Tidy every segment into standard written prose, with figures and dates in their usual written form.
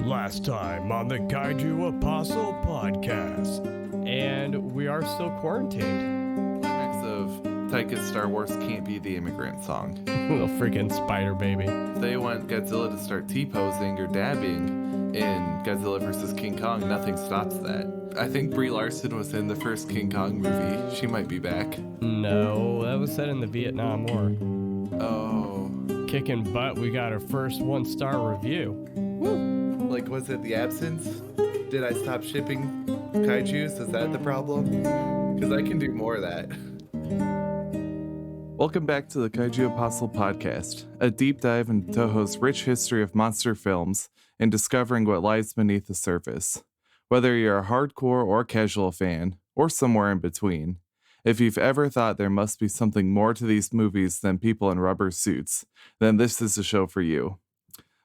Last time on the Kaiju Apostle podcast. And we are still quarantined. Climax of Taika's Star Wars can't be the immigrant song. Little freaking spider baby. If they want Godzilla to start T-posing or dabbing in Godzilla vs. King Kong, nothing stops that. I think Brie Larson was in the first King Kong movie. She might be back. No, that was set in the Vietnam War. Oh. Kicking butt, we got our first 1-star review. Woo! Like, was it The Absence? Did I stop shipping kaijus? Is that the problem? Because I can do more of that. Welcome back to the Kaiju Apostle podcast, a deep dive into Toho's rich history of monster films and discovering what lies beneath the surface. Whether you're a hardcore or casual fan, or somewhere in between, if you've ever thought there must be something more to these movies than people in rubber suits, then this is the show for you.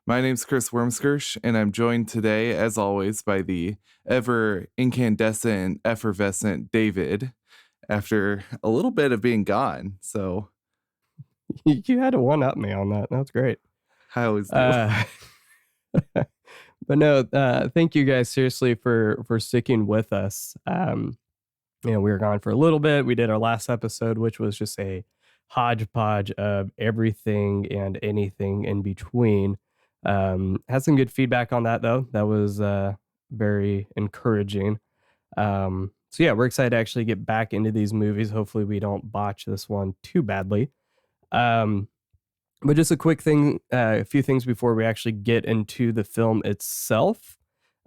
My name's Chris Wormskirch, and I'm joined today, as always, by the ever incandescent, effervescent David, after a little bit of being gone. So You had to one-up me on that. That's great. I always do. But no, thank you guys seriously for sticking with us. We were gone for a little bit. We did our last episode, which was just a hodgepodge of everything and anything in between. Had some good feedback on that, though. That was very encouraging. So yeah, we're excited to actually get back into these movies. Hopefully we don't botch this one too badly. But just a quick thing, a few things before we actually get into the film itself.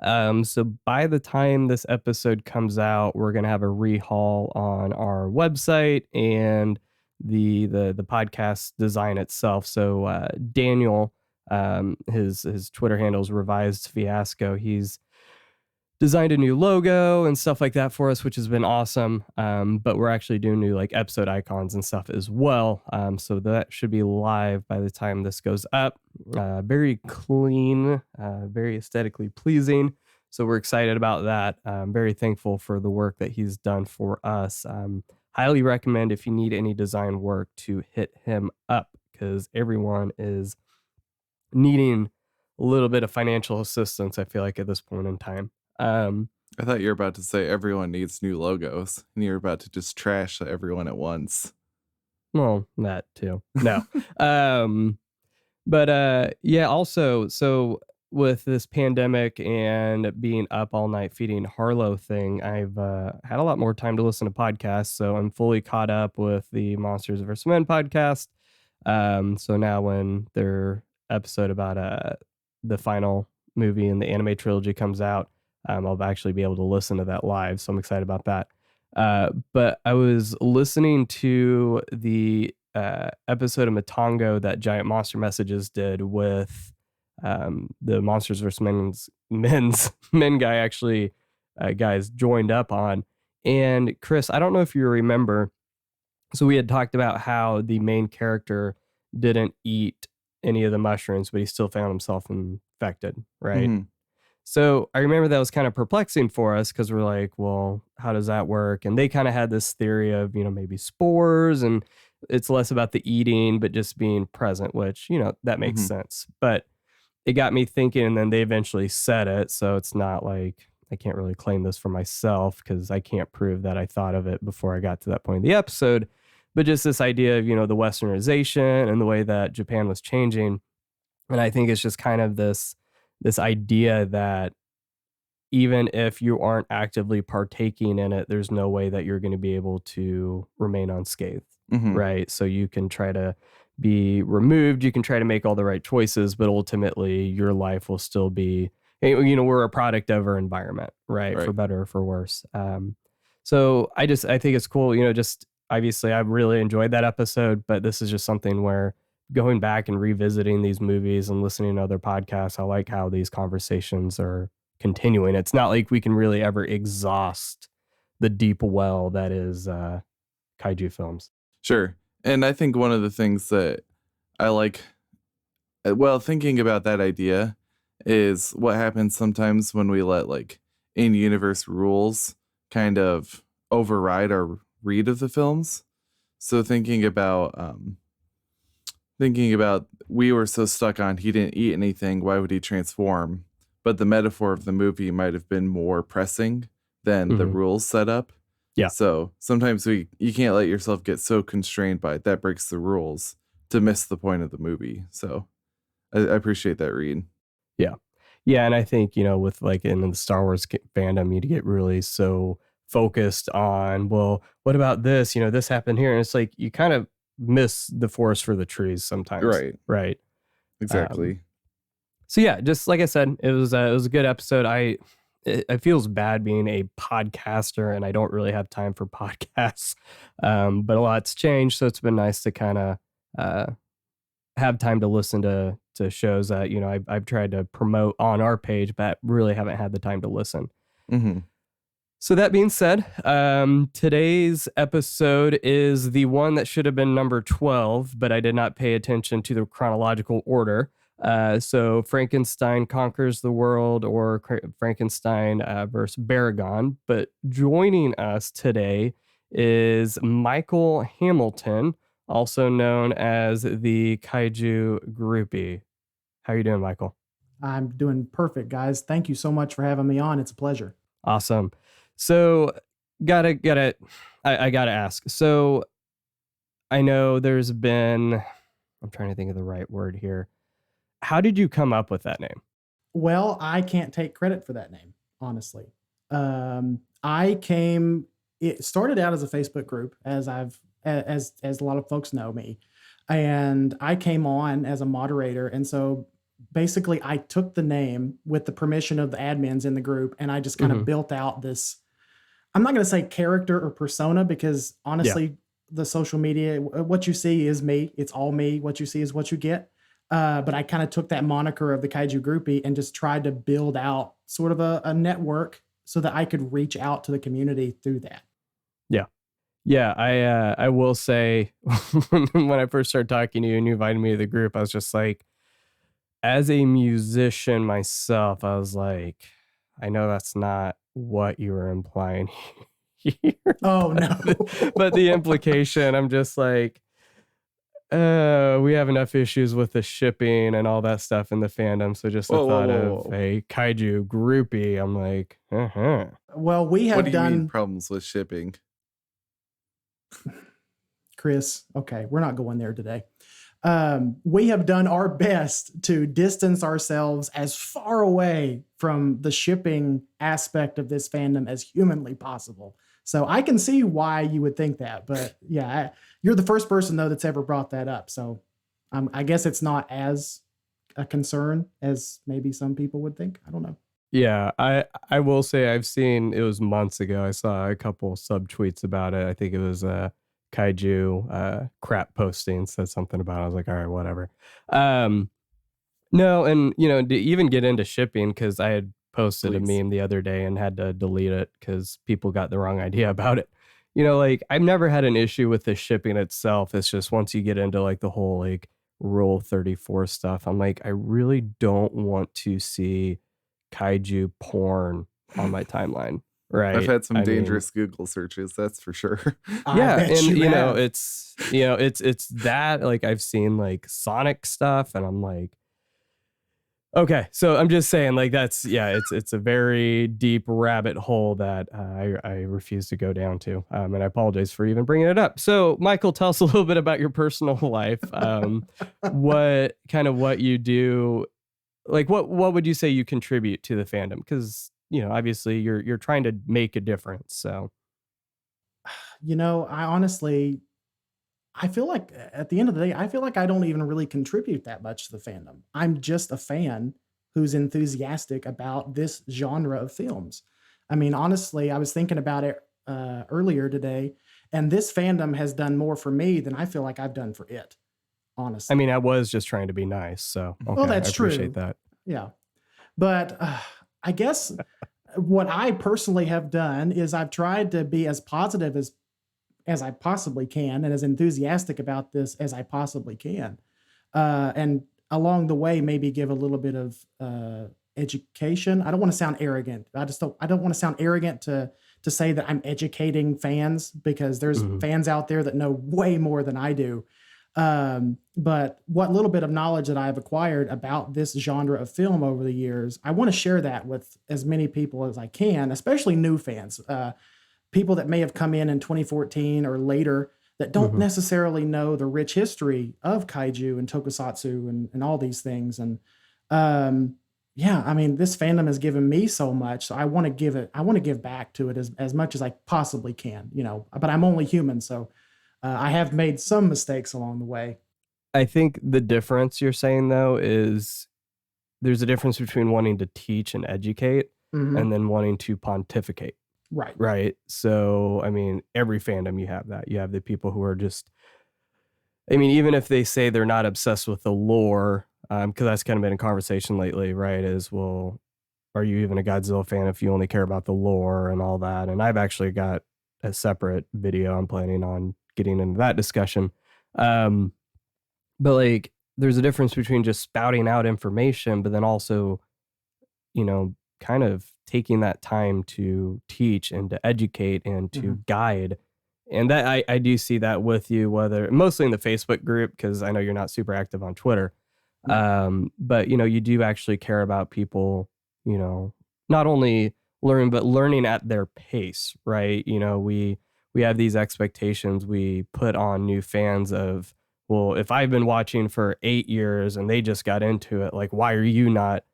So by the time this episode comes out, we're going to have a rehaul on our website and the podcast design itself. So Daniel, his Twitter handle is Revised Fiasco. He's designed a new logo and stuff like that for us, which has been awesome. But we're actually doing new like episode icons and stuff as well. So that should be live by the time this goes up. Very clean, very aesthetically pleasing. So we're excited about that. I'm very thankful for the work that he's done for us. Highly recommend if you need any design work to hit him up, because everyone is needing a little bit of financial assistance, I feel like, at this point in time. I thought you were about to say everyone needs new logos, and you were about to just trash everyone at once. Well, that too. No. But yeah, also, so with this pandemic and being up all night feeding Harlow thing, I've had a lot more time to listen to podcasts. So I'm fully caught up with the Monsters vs. Men podcast. So now when their episode about the final movie in the anime trilogy comes out, I'll actually be able to listen to that live. So I'm excited about that. But I was listening to the episode of Matango that Giant Monster Messages did with the Monsters vs. Men guy actually guys joined up on. And Chris, I don't know if you remember, so we had talked about how the main character didn't eat any of the mushrooms, but he still found himself infected, right? Mm-hmm. So I remember that was kind of perplexing for us, because we're like, well, how does that work? And they kind of had this theory of, maybe spores, and it's less about the eating, but just being present, which, that makes sense. But it got me thinking, and then they eventually said it. So it's not like I can't really claim this for myself, because I can't prove that I thought of it before I got to that point in the episode. But just this idea of, the westernization and the way that Japan was changing. And I think it's just kind of this idea that even if you aren't actively partaking in it, there's no way that you're going to be able to remain unscathed, right? So you can try to be removed, you can try to make all the right choices, but ultimately your life will still be, we're a product of our environment, right? For better or for worse. So I think it's cool, just obviously I really enjoyed that episode, but this is just something where going back and revisiting these movies and listening to other podcasts, I like how these conversations are continuing. It's not like we can really ever exhaust the deep well that is kaiju films. Sure. And I think one of the things that I like, thinking about that idea, is what happens sometimes when we let like in-universe rules kind of override our read of the films. So thinking about we were so stuck on he didn't eat anything, why would he transform? but the metaphor of the movie might have been more pressing than the rules set up. Yeah. So sometimes you can't let yourself get so constrained by it that breaks the rules to miss the point of the movie. So I appreciate that read. Yeah. Yeah. And I think, with like in the Star Wars fandom, you get really so focused on, well, what about this? This happened here. And it's like you kind of miss the forest for the trees sometimes. Right. Right. Exactly. So yeah, just like I said, it was a good episode. It feels bad being a podcaster and I don't really have time for podcasts. But a lot's changed. So it's been nice to kind of have time to listen to shows that, I've tried to promote on our page, but really haven't had the time to listen. Mm-hmm. So that being said, today's episode is the one that should have been number 12, but I did not pay attention to the chronological order. So Frankenstein Conquers the World, or Frankenstein versus Baragon. But joining us today is Michael Hamilton, also known as the Kaiju Groupie. How are you doing, Michael? I'm doing perfect, guys. Thank you so much for having me on. It's a pleasure. Awesome. So I gotta ask. So I know there's been, I'm trying to think of the right word here. How did you come up with that name? Well, I can't take credit for that name, honestly. It started out as a Facebook group, as a lot of folks know me. And I came on as a moderator. And so basically I took the name with the permission of the admins in the group. And I just kind of built out this, I'm not going to say character or persona, because honestly, the social media, what you see is me. It's all me. What you see is what you get. But I kind of took that moniker of the Kaiju Groupie and just tried to build out sort of a network so that I could reach out to the community through that. Yeah. Yeah. I will say when I first started talking to you and you invited me to the group, I was just like, as a musician myself, I was like, I know that's not what you were implying here. Oh, no. But the implication, I'm just like, we have enough issues with the shipping and all that stuff in the fandom. So just the thought of a Kaiju Groupie, I'm like, Well, we have what do you done mean problems with shipping? Chris, okay, we're not going there today. We have done our best to distance ourselves as far away from the shipping aspect of this fandom as humanly possible. So I can see why you would think that, but yeah, you're the first person though that's ever brought that up. So I guess it's not as a concern as maybe some people would think. I don't know. Yeah, I will say I've seen, it was months ago, I saw a couple subtweets about it. I think it was Kaiju crap posting, said something about it. I was like, all right, whatever. No, and to even get into shipping, because I had posted a meme the other day and had to delete it because people got the wrong idea about it. Like I've never had an issue with the shipping itself. It's just once you get into like the whole like Rule 34 stuff, I'm like, I really don't want to see Kaiju porn on my timeline. Right. I've had some dangerous Google searches, that's for sure. Yeah, and it's that, like I've seen like Sonic stuff and I'm like, okay, so I'm just saying like it's a very deep rabbit hole that I refuse to go down to. And I apologize for even bringing it up. So Michael, tell us a little bit about your personal life. What you do, like what would you say you contribute to the fandom? Because obviously you're trying to make a difference. So, I feel like at the end of the day, I feel like I don't even really contribute that much to the fandom. I'm just a fan who's enthusiastic about this genre of films. I mean, honestly, I was thinking about it earlier today, and this fandom has done more for me than I feel like I've done for it. Honestly, I mean, I was just trying to be nice. So, okay, well, that's true. I appreciate that. Yeah, but I guess what I personally have done is I've tried to be as positive as I possibly can and as enthusiastic about this as I possibly can. And along the way, maybe give a little bit of education. I don't want to sound arrogant. I don't want to sound arrogant to say that I'm educating fans, because there's fans out there that know way more than I do. But what little bit of knowledge that I've acquired about this genre of film over the years, I want to share that with as many people as I can, especially new fans, people that may have come in 2014 or later that don't necessarily know the rich history of kaiju and tokusatsu and all these things. And yeah, I mean, this fandom has given me so much. So I want to give back to it as much as I possibly can, but I'm only human. So I have made some mistakes along the way. I think the difference you're saying, though, is there's a difference between wanting to teach and educate and then wanting to pontificate. Right. Right. So, I mean, every fandom you have that. You have the people who are just, I mean, even if they say they're not obsessed with the lore, because that's kind of been a conversation lately, right? Is, well, are you even a Godzilla fan if you only care about the lore and all that? And I've actually got a separate video I'm planning on getting into that discussion. But like, there's a difference between just spouting out information, but then also, kind of taking that time to teach and to educate and to guide. And that I do see that with you, whether mostly in the Facebook group, because I know you're not super active on Twitter. But you do actually care about people, not only learning, but learning at their pace, right? We have these expectations we put on new fans of, well, if I've been watching for 8 years and they just got into it, like, why are you not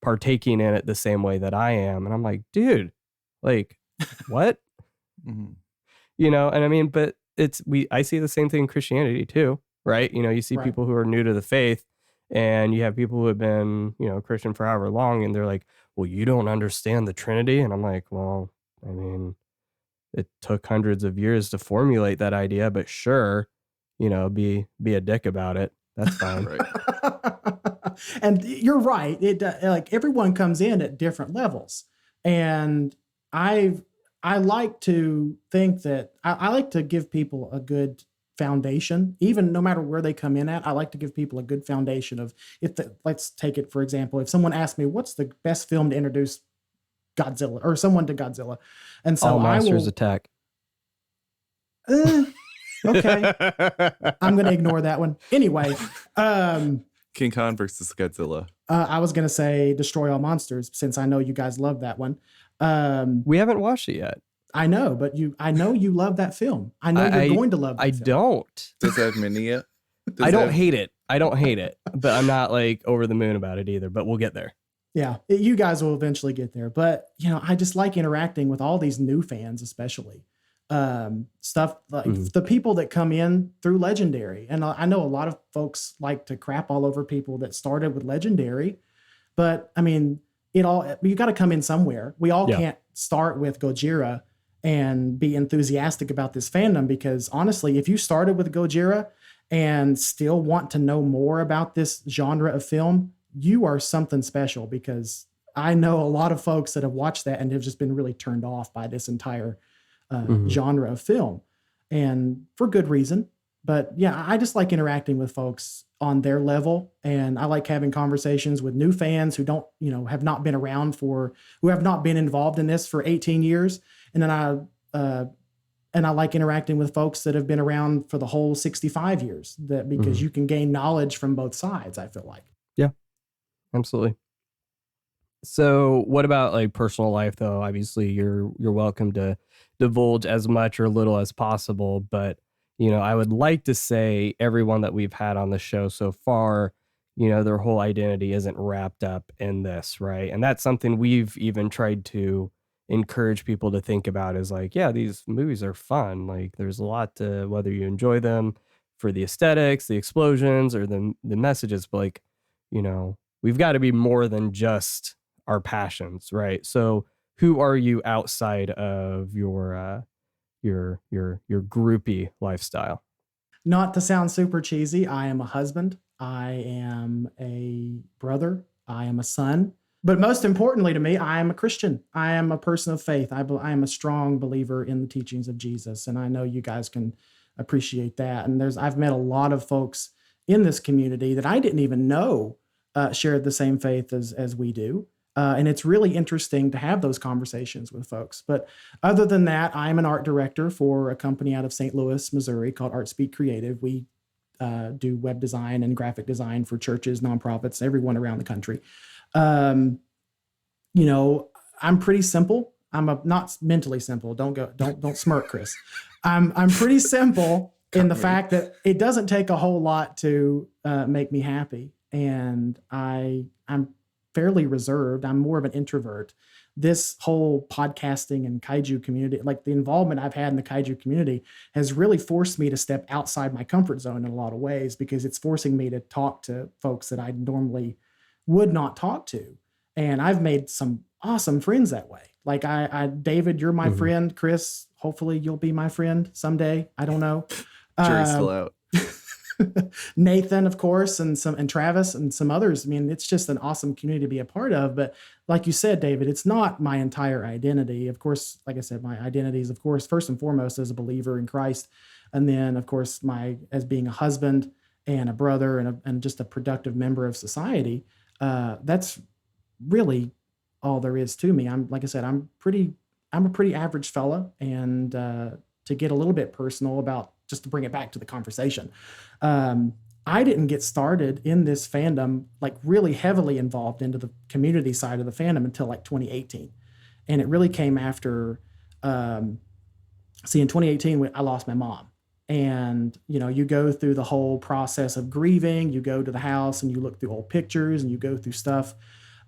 partaking in it the same way that I am? And I'm like, dude, like, what? And I mean, but I see the same thing in Christianity too, right? You see people who are new to the faith, and you have people who have been, Christian for however long, and they're like, well, you don't understand the Trinity. And I'm like, well, I mean, it took hundreds of years to formulate that idea, but sure, be a dick about it. That's fine. Right. And you're right. It like everyone comes in at different levels, and I like to think that I like to give people a good foundation, even no matter where they come in at. I like to give people a good foundation of let's take it, for example, if someone asked me, what's the best film to introduce Godzilla or someone to Godzilla? And so All Monsters Attack. Okay. I'm going to ignore that one. Anyway. King Kong versus Godzilla. I was going to say Destroy All Monsters, since I know you guys love that one. We haven't watched it yet. I know, but I know you love that film. I know you're going to love that film. Don't. Does it have mini yet? I don't hate it. But I'm not like over the moon about it either, but we'll get there. Yeah, you guys will eventually get there. But, I just like interacting with all these new fans, especially. Stuff like the people that come in through Legendary. And I know a lot of folks like to crap all over people that started with Legendary, but I mean, you got to come in somewhere. We all can't start with Gojira and be enthusiastic about this fandom, because honestly, if you started with Gojira and still want to know more about this genre of film, you are something special, because I know a lot of folks that have watched that and have just been really turned off by this entire genre of film, and for good reason. But yeah, I just like interacting with folks on their level, and I like having conversations with new fans who don't, have not been around who have not been involved in this for 18 years. And then I like interacting with folks that have been around for the whole 65 years, because you can gain knowledge from both sides, I feel like. Yeah, absolutely. So what about like personal life though? Obviously you're welcome to divulge as much or little as possible, but I would like to say everyone that we've had on the show so far, their whole identity isn't wrapped up in this, right? And that's something we've even tried to encourage people to think about, is like, yeah, these movies are fun. Like, there's a lot to, whether you enjoy them for the aesthetics, the explosions, or the messages, but like, we've got to be more than just our passions, right? So who are you outside of your groupie lifestyle? Not to sound super cheesy, I am a husband, I am a brother, I am a son, but most importantly to me, I am a Christian. I am a person of faith. I am a strong believer in the teachings of Jesus, and I know you guys can appreciate that. And I've met a lot of folks in this community that I didn't even know shared the same faith as we do. And it's really interesting to have those conversations with folks. But other than that, I'm an art director for a company out of St. Louis, Missouri called Art Speak Creative. We do web design and graphic design for churches, nonprofits, everyone around the country. I'm pretty simple. Not mentally simple. Don't smirk, Chris. I'm pretty simple in the fact that it doesn't take a whole lot to make me happy. And I'm fairly reserved. I'm more of an introvert. This whole podcasting and kaiju community, like the involvement I've had in the kaiju community, has really forced me to step outside my comfort zone in a lot of ways, because it's forcing me to talk to folks that I normally would not talk to. And I've made some awesome friends that way. Like David, you're my friend. Chris, hopefully you'll be my friend someday. I don't know. Jury's still out. Nathan, of course, and Travis and some others. I mean, it's just an awesome community to be a part of. But like you said, David, it's not my entire identity. Of course, like I said, my identity is, of course, first and foremost as a believer in Christ. And then, of course, as being a husband and a brother and just a productive member of society. That's really all there is to me. Like I said, I'm a pretty average fella. And to get a little bit personal about, just to bring it back to the conversation, I didn't get started in this fandom, like really heavily involved into the community side of the fandom until like 2018. And it really came after, in 2018, I lost my mom. And, you go through the whole process of grieving. You go to the house and you look through old pictures and you go through stuff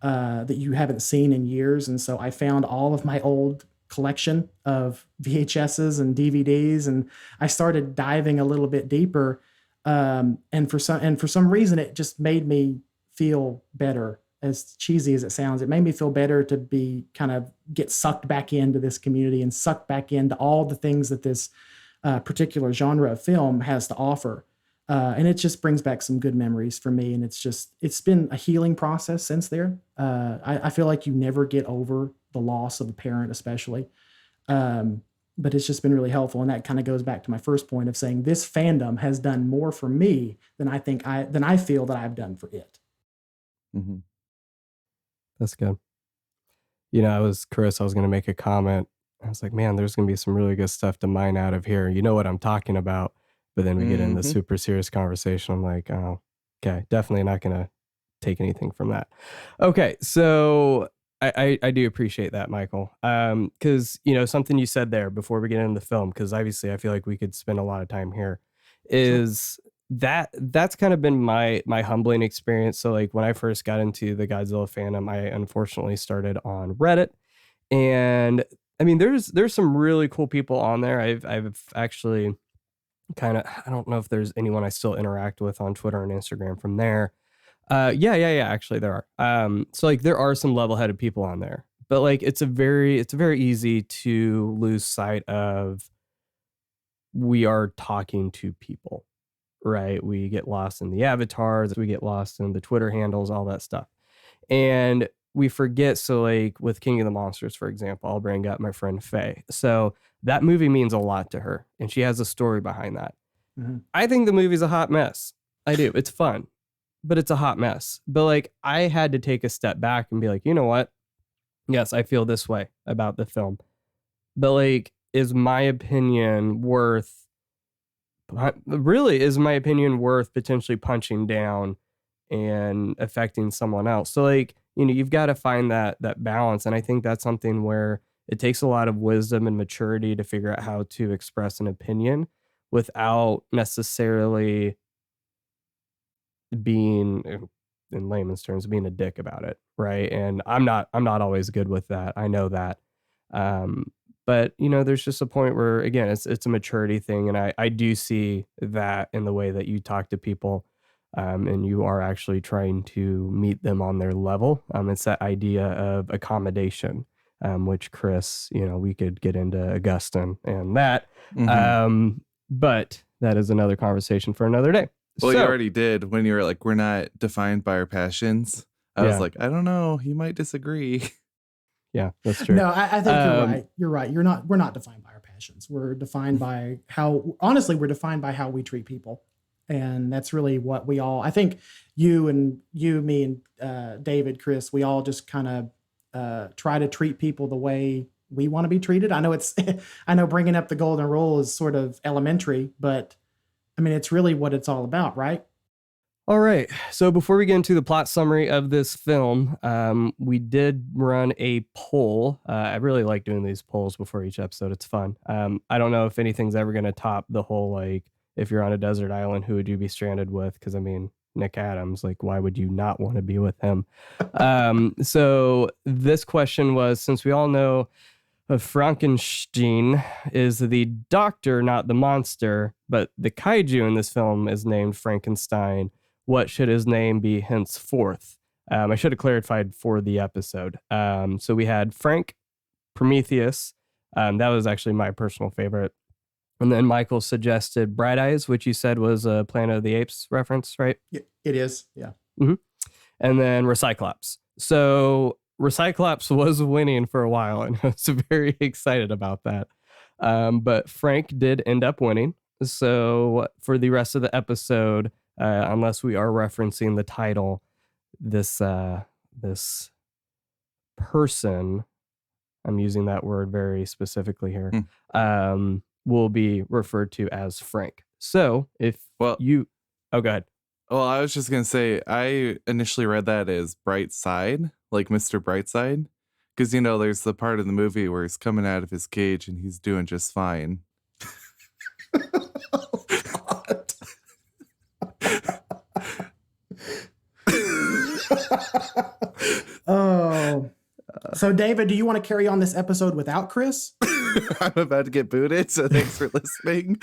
that you haven't seen in years. And so I found all of my old collection of VHSs and DVDs, and I started diving a little bit deeper. And for some reason, it just made me feel better. As cheesy as it sounds, it made me feel better to be get sucked back into this community and sucked back into all the things that this particular genre of film has to offer. And it just brings back some good memories for me. And it's been a healing process since there. I feel like you never get over the loss of a parent, especially. But it's just been really helpful. And that kind of goes back to my first point of saying this fandom has done more for me than I feel that I've done for it. Mm-hmm. That's good. I was going to make a comment. I was like, man, there's going to be some really good stuff to mine out of here. You know what I'm talking about. But then we get into super serious conversation. I'm like, oh, okay, definitely not going to take anything from that. Okay, so I do appreciate that, Michael. Because, something you said there before we get into the film, because obviously I feel like we could spend a lot of time here, is that's kind of been my humbling experience. So like when I first got into the Godzilla fandom, I unfortunately started on Reddit. And I mean, there's some really cool people on there. I've actually I don't know if there's anyone I still interact with on Twitter and Instagram from there. Yeah. Actually, there are. So like there are some level-headed people on there, but like it's very easy to lose sight of we are talking to people, right? We get lost in the avatars, we get lost in the Twitter handles, all that stuff, and we forget. So like with King of the Monsters, for example, I'll bring up my friend Faye. So that movie means a lot to her, and she has a story behind that. Mm-hmm. I think the movie's a hot mess. I do. It's fun, but it's a hot mess. But like, I had to take a step back and be like, you know what? Yes, I feel this way about the film. But like, is my opinion worth potentially punching down and affecting someone else? So like, you've got to find that balance. And I think that's something where it takes a lot of wisdom and maturity to figure out how to express an opinion without necessarily being, in layman's terms, being a dick about it, right? And I'm not always good with that. I know that. But there's just a point where, again, it's a maturity thing, and I do see that in the way that you talk to people, and you are actually trying to meet them on their level. It's that idea of accommodation, which Chris, we could get into Augustine and that. Mm-hmm. But that is another conversation for another day. Well, you already did when you were like, we're not defined by our passions. I was like, I don't know. He might disagree. Yeah, that's true. No, I think you're right. You're right. We're not defined by our passions. We're defined by we're defined by how we treat people. And that's really what we all, I think me and David, Chris, we all just kind of try to treat people the way we want to be treated. I know bringing up the golden rule is sort of elementary, but I mean, it's really what it's all about, right? All right. So before we get into the plot summary of this film, we did run a poll. I really like doing these polls before each episode. It's fun. I don't know if anything's ever going to top the whole, like, if you're on a desert island, who would you be stranded with? Because, I mean, Nick Adams, like, why would you not want to be with him? So this question was, since we all know Frankenstein is the doctor, not the monster, but the kaiju in this film is named Frankenstein, what should his name be henceforth? I should have clarified for the episode. So we had Frank, Prometheus. That was actually my personal favorite. And then Michael suggested Bright Eyes, which you said was a Planet of the Apes reference, right? Yeah, it is. Yeah. Mm-hmm. And then Recyclops. So Recyclops was winning for a while, and I was very excited about that. But Frank did end up winning. So for the rest of the episode, unless we are referencing the title, this person, I'm using that word very specifically here, will be referred to as Frank. So if oh, go ahead. Well, I was just going to say, I initially read that as Bright Side, like Mr. Brightside, because, you know, there's the part of the movie where he's coming out of his cage and he's doing just fine. Oh, God. Oh. So, David, do you want to carry on this episode without Chris? I'm about to get booted, so thanks for listening.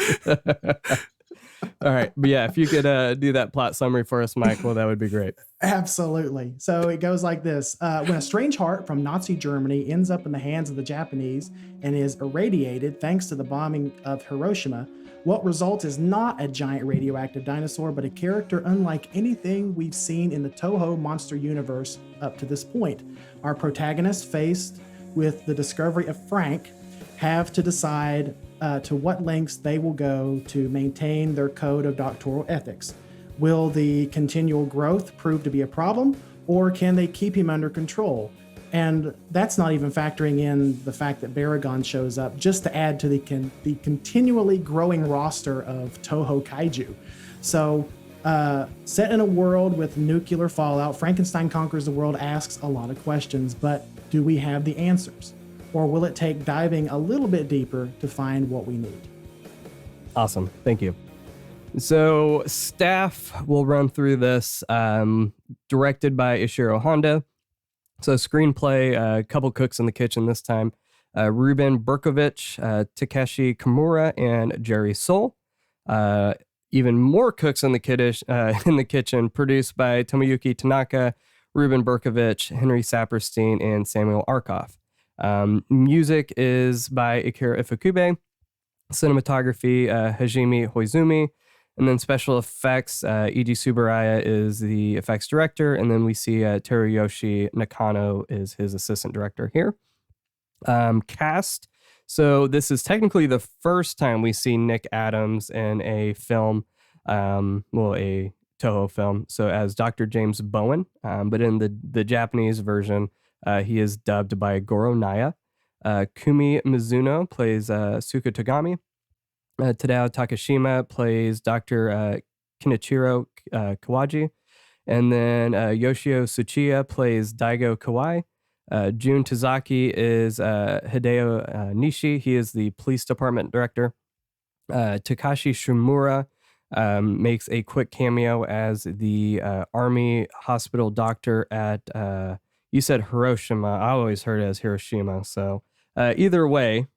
All right. But yeah, if you could do that plot summary for us, Michael, that would be great. Absolutely. So it goes like this. When a strange heart from Nazi Germany ends up in the hands of the Japanese and is irradiated thanks to the bombing of Hiroshima, what results is not a giant radioactive dinosaur, but a character unlike anything we've seen in the Toho monster universe up to this point. Our protagonists, faced with the discovery of Frank, have to decide to what lengths they will go to maintain their code of doctoral ethics. Will the continual growth prove to be a problem, or can they keep him under control? And that's not even factoring in the fact that Baragon shows up just to add to the continually growing roster of Toho Kaiju. So, set in a world with nuclear fallout, Frankenstein Conquers the World asks a lot of questions, but do we have the answers? Or will it take diving a little bit deeper to find what we need? Awesome. Thank you. So staff will run through this, directed by Ishiro Honda. So screenplay, a couple cooks in the kitchen this time. Ruben Berkovich, Takeshi Kimura, and Jerry Soule. Even more cooks in the kitchen, produced by Tomoyuki Tanaka, Ruben Berkovich, Henry Saperstein, and Samuel Arkoff. Music is by Akira Ifukube. Cinematography, Hajime Hoizumi. And then special effects, Eiji Tsuburaya is the effects director. And then we see Teruyoshi Nakano is his assistant director here. Cast. So this is technically the first time we see Nick Adams in a film, a Toho film. So as Dr. James Bowen, but in the Japanese version, he is dubbed by Goro Naya. Kumi Mizuno plays Suka Togami. Tadao Takashima plays Dr. Kenichiro Kawaji. And then Yoshio Tsuchiya plays Daigo Kawai. Jun Tazaki is Hideo Nishi. He is the police department director. Takashi Shimura makes a quick cameo as the army hospital doctor at, you said Hiroshima. I always heard it as Hiroshima. So either way,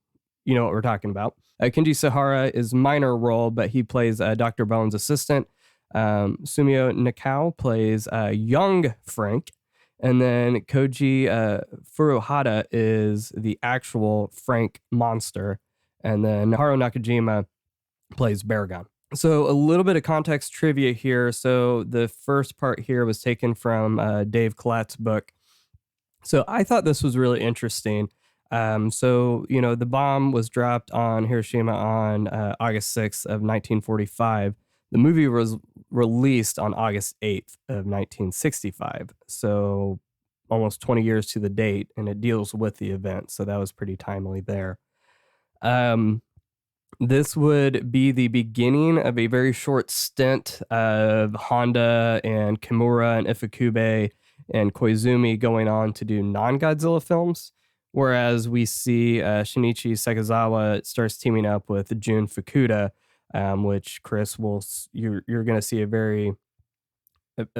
you know what we're talking about. Kenji Sahara is minor role, but he plays Dr. Bones' assistant. Sumio Nakao plays young Frank. And then Koji Furuhata is the actual Frank monster. And then Haru Nakajima plays Baragon. So a little bit of context trivia here. So the first part here was taken from Dave Collett's book. So I thought this was really interesting. So, you know, the bomb was dropped on Hiroshima on August 6th of 1945. The movie was released on August 8th of 1965. So almost 20 years to the date, and it deals with the event. So that was pretty timely there. This would be the beginning of a very short stint of Honda and Kimura and Ifukube and Koizumi going on to do non-Godzilla films, whereas we see Shinichi Sekizawa starts teaming up with Jun Fukuda, which Chris you're going to see a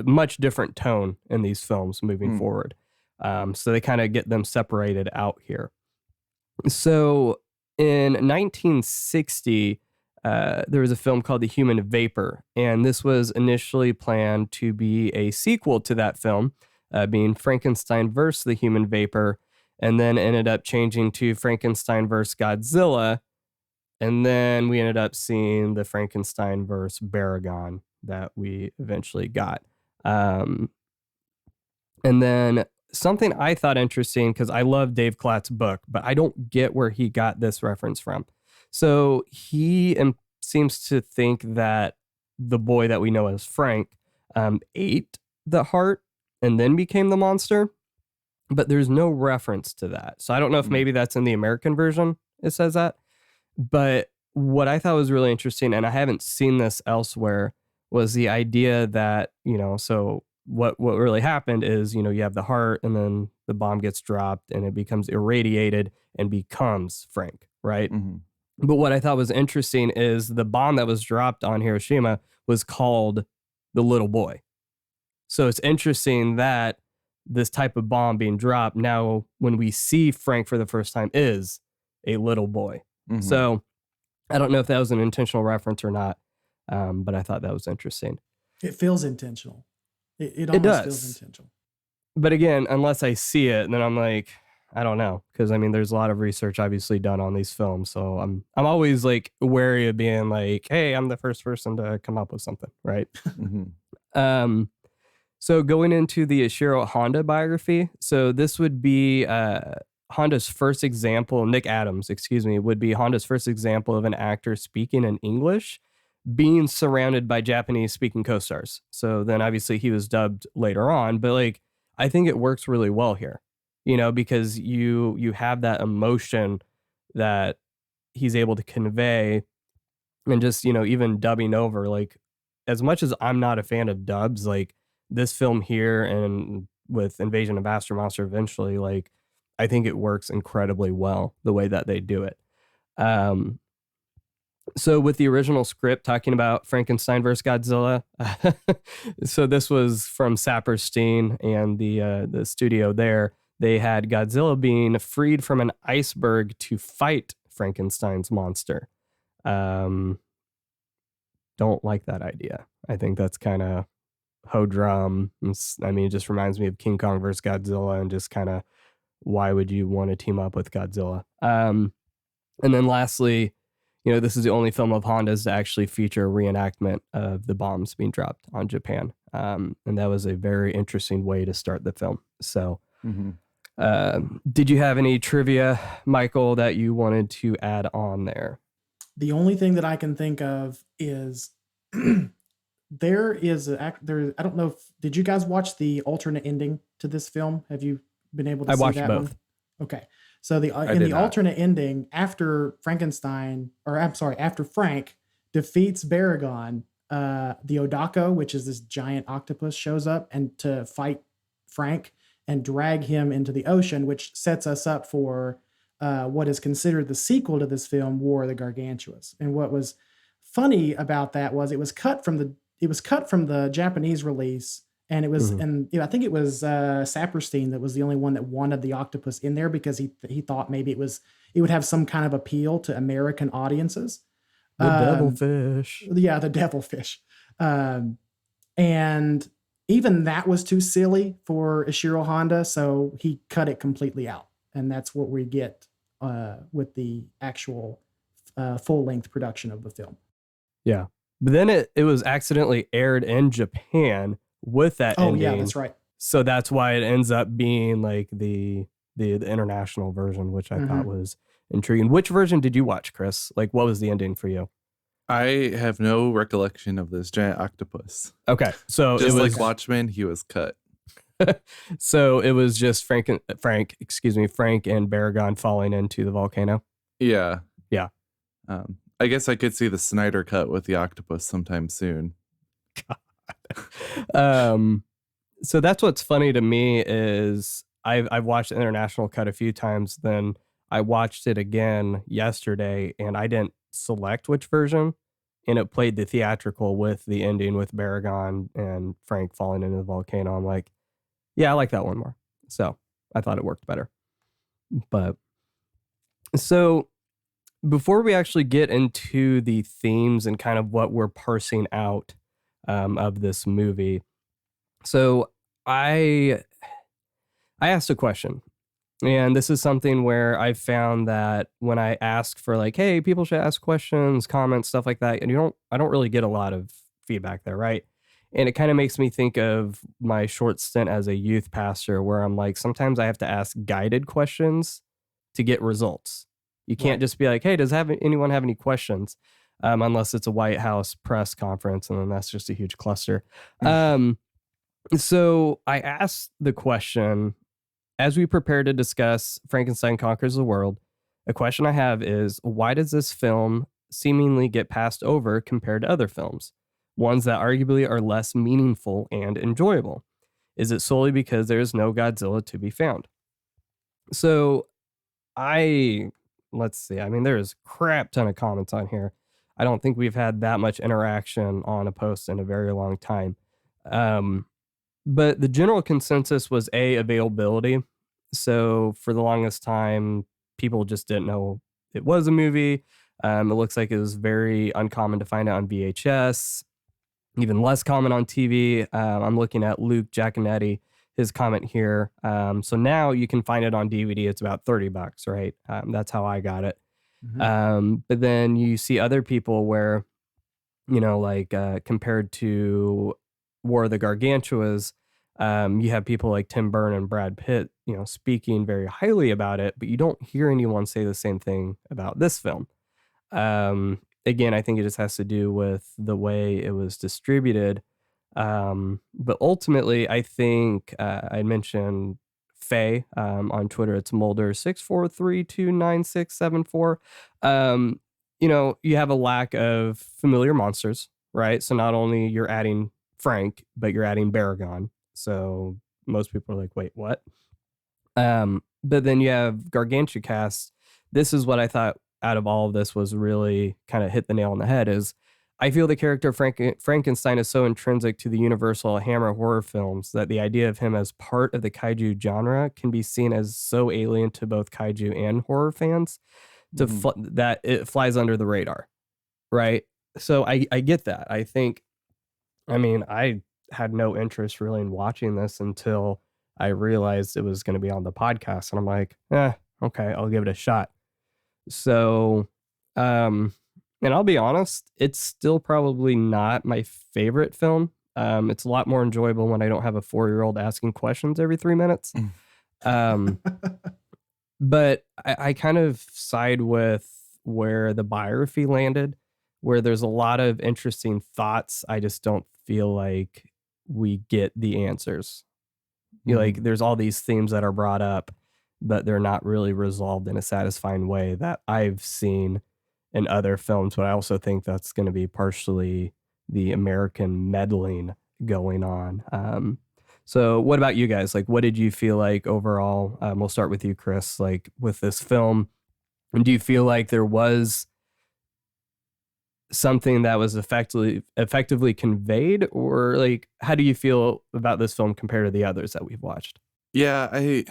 much different tone in these films moving forward. So they kind of get them separated out here. So in 1960, there was a film called The Human Vapor, and this was initially planned to be a sequel to that film, being Frankenstein vs. The Human Vapor, and then ended up changing to Frankenstein vs. Godzilla, and then we ended up seeing the Frankenstein vs. Baragon that we eventually got. And then something I thought interesting, because I love Dave Klatt's book, but I don't get where he got this reference from. So he seems to think that the boy that we know as Frank ate the heart and then became the monster, but there's no reference to that. So I don't know if maybe that's in the American version, it says that. But what I thought was really interesting, and I haven't seen this elsewhere, was the idea that, so what really happened is, you have the heart and then the bomb gets dropped and it becomes irradiated and becomes Frank, right? Mm-hmm. But what I thought was interesting is the bomb that was dropped on Hiroshima was called the little boy. So it's interesting that this type of bomb being dropped now when we see Frank for the first time is a little boy. Mm-hmm. So I don't know if that was an intentional reference or not, but I thought that was interesting. It feels intentional. It almost does. feels intentional. But again, unless I see it, then I'm like, I don't know. Because, there's a lot of research obviously done on these films. So I'm always like wary of being like, hey, I'm the first person to come up with something, right? Mm-hmm. So going into the Ishiro Honda biography. So this would be Honda's first example, Nick Adams, would be Honda's first example of an actor speaking in English being surrounded by Japanese speaking co-stars. So then obviously he was dubbed later on, but I think it works really well here, because you have that emotion that he's able to convey, and just, even dubbing over, as much as I'm not a fan of dubs, this film here and with Invasion of Astro Monster eventually, I think it works incredibly well the way that they do it. So with the original script talking about Frankenstein versus Godzilla, so this was from Saperstein and the studio there. They had Godzilla being freed from an iceberg to fight Frankenstein's monster. Don't like that idea. I think that's kind of ho-drum. It just reminds me of King Kong versus Godzilla, and just kind of why would you want to team up with Godzilla? And then lastly, this is the only film of Honda's to actually feature a reenactment of the bombs being dropped on Japan. And that was a very interesting way to start the film. So did you have any trivia, Michael, that you wanted to add on there? The only thing that I can think of is there is I don't know did you guys watch the alternate ending to this film? Have you been able to see that? I watched both. One? Okay. So in the alternate ending, after Frank defeats Baragon, the Odako, which is this giant octopus, shows up and to fight Frank and drag him into the ocean, which sets us up for what is considered the sequel to this film, War of the Gargantuas. And what was funny about that was it was cut from the Japanese release. And it was, I think it was Saperstein that was the only one that wanted the octopus in there because he thought maybe it would have some kind of appeal to American audiences. The devilfish. Yeah, the devilfish. And even that was too silly for Ishiro Honda, so he cut it completely out. And that's what we get with the actual full-length production of the film. Yeah. But then it was accidentally aired in Japan with that ending. Yeah, that's right. So that's why it ends up being the international version, which I thought was intriguing. Which version did you watch, Chris? What was the ending for you? I have no recollection of this giant octopus. Okay, so just like Watchmen, he was cut. So it was just Frank and Baragon falling into the volcano. Yeah. I guess I could see the Snyder cut with the octopus sometime soon. So that's what's funny to me is I've watched the international cut a few times. Then I watched it again yesterday, and I didn't select which version, and it played the theatrical with the ending with Baragon and Frank falling into the volcano. I'm like, yeah, I like that one more. So I thought it worked better. But so before we actually get into the themes and kind of what we're parsing out of this movie, so I asked a question, and this is something where I found that when I ask for like, hey, people should ask questions, comments, stuff like that, and I don't really get a lot of feedback there, right? And it kind of makes me think of my short stint as a youth pastor, where I'm like, sometimes I have to ask guided questions to get results. You can't Right. just be like, hey, does anyone have any questions? Unless it's a White House press conference, and then that's just a huge cluster. So I asked the question as we prepare to discuss Frankenstein Conquers the World. A question I have is, why does this film seemingly get passed over compared to other films, ones that arguably are less meaningful and enjoyable? Is it solely because there is no Godzilla to be found? So let's see. I mean, there's a crap ton of comments on here. I don't think we've had that much interaction on a post in a very long time. But the general consensus was availability. So for the longest time, people just didn't know it was a movie. It looks like it was very uncommon to find it on VHS, even less common on TV. I'm looking at Luke Giaconetti, his comment here. So now you can find it on DVD. It's about $30, right? That's how I got it. But then you see other people where, like compared to War of the Gargantuas, you have people like Tim Burton and Brad Pitt, speaking very highly about it, but you don't hear anyone say the same thing about this film. Again, I think it just has to do with the way it was distributed. But ultimately, I think I mentioned Faye on Twitter. It's Mulder64329674. You have a lack of familiar monsters, right? So not only you're adding Frank, but you're adding Baragon. So most people are like, wait, what? But then you have Gargantucast. This is what I thought out of all of this was really kind of hit the nail on the head is I feel the character Frankenstein is so intrinsic to the Universal Hammer horror films that the idea of him as part of the kaiju genre can be seen as so alien to both kaiju and horror fans that it flies under the radar, right? So I get that. I had no interest really in watching this until I realized it was going to be on the podcast, and I'm like, okay, I'll give it a shot. So, and I'll be honest, it's still probably not my favorite film. It's a lot more enjoyable when I don't have a 4-year-old asking questions every 3 minutes. But I kind of side with where the biography landed, where there's a lot of interesting thoughts. I just don't feel like we get the answers. Like there's all these themes that are brought up, but they're not really resolved in a satisfying way that I've seen in other films. But I also think that's going to be partially the American meddling going on. So what about you guys? Like, what did you feel like overall? We'll start with you, Chris, like with this film. And do you feel like there was something that was effectively conveyed, or like, how do you feel about this film compared to the others that we've watched? Yeah, I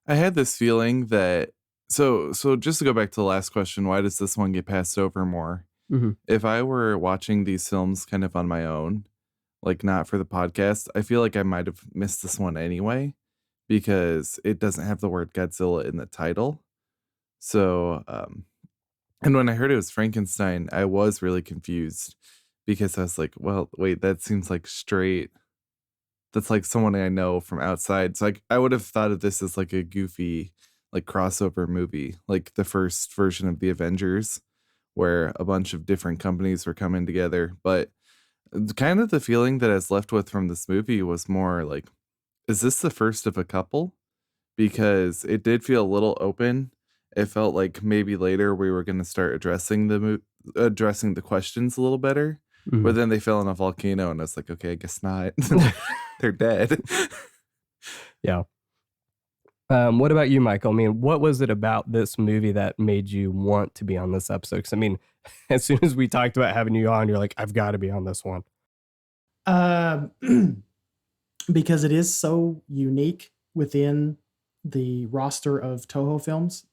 had this feeling that so just to go back to the last question, why does this one get passed over more? If I were watching these films kind of on my own, like not for the podcast, I feel like I might have missed this one anyway because it doesn't have the word Godzilla in the title. So, and when I heard it was Frankenstein, I was really confused because I was like, well, wait, that seems like that's like someone I know from outside. So I would have thought of this as like a goofy, like crossover movie, like the first version of the Avengers, where a bunch of different companies were coming together. But kind of the feeling that I was left with from this movie was more like, is this the first of a couple? Because it did feel a little open. it felt like maybe later we were going to start addressing the questions a little better. Mhm. But then they fell in a volcano, and I was like, okay, I guess not. They're dead. Yeah. What about you, Michael? I mean, what was it about this movie that made you want to be on this episode? Because I mean, as soon as we talked about having you on, you're like, I've got to be on this one. Because it is so unique within the roster of Toho films.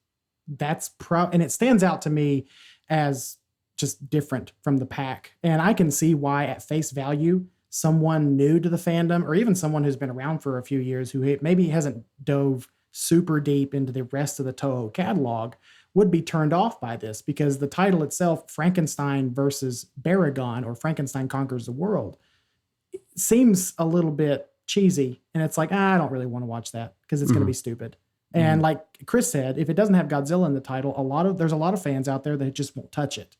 And it stands out to me as just different from the pack. And I can see why, at face value, someone new to the fandom, or even someone who's been around for a few years who maybe hasn't dove super deep into the rest of the Toho catalog, would be turned off by this, because the title itself, Frankenstein versus Baragon, or Frankenstein Conquers the World, seems a little bit cheesy. And it's like, I don't really want to watch that because it's going to be stupid. And like Chris said, if it doesn't have Godzilla in the title, there's a lot of fans out there that just won't touch it.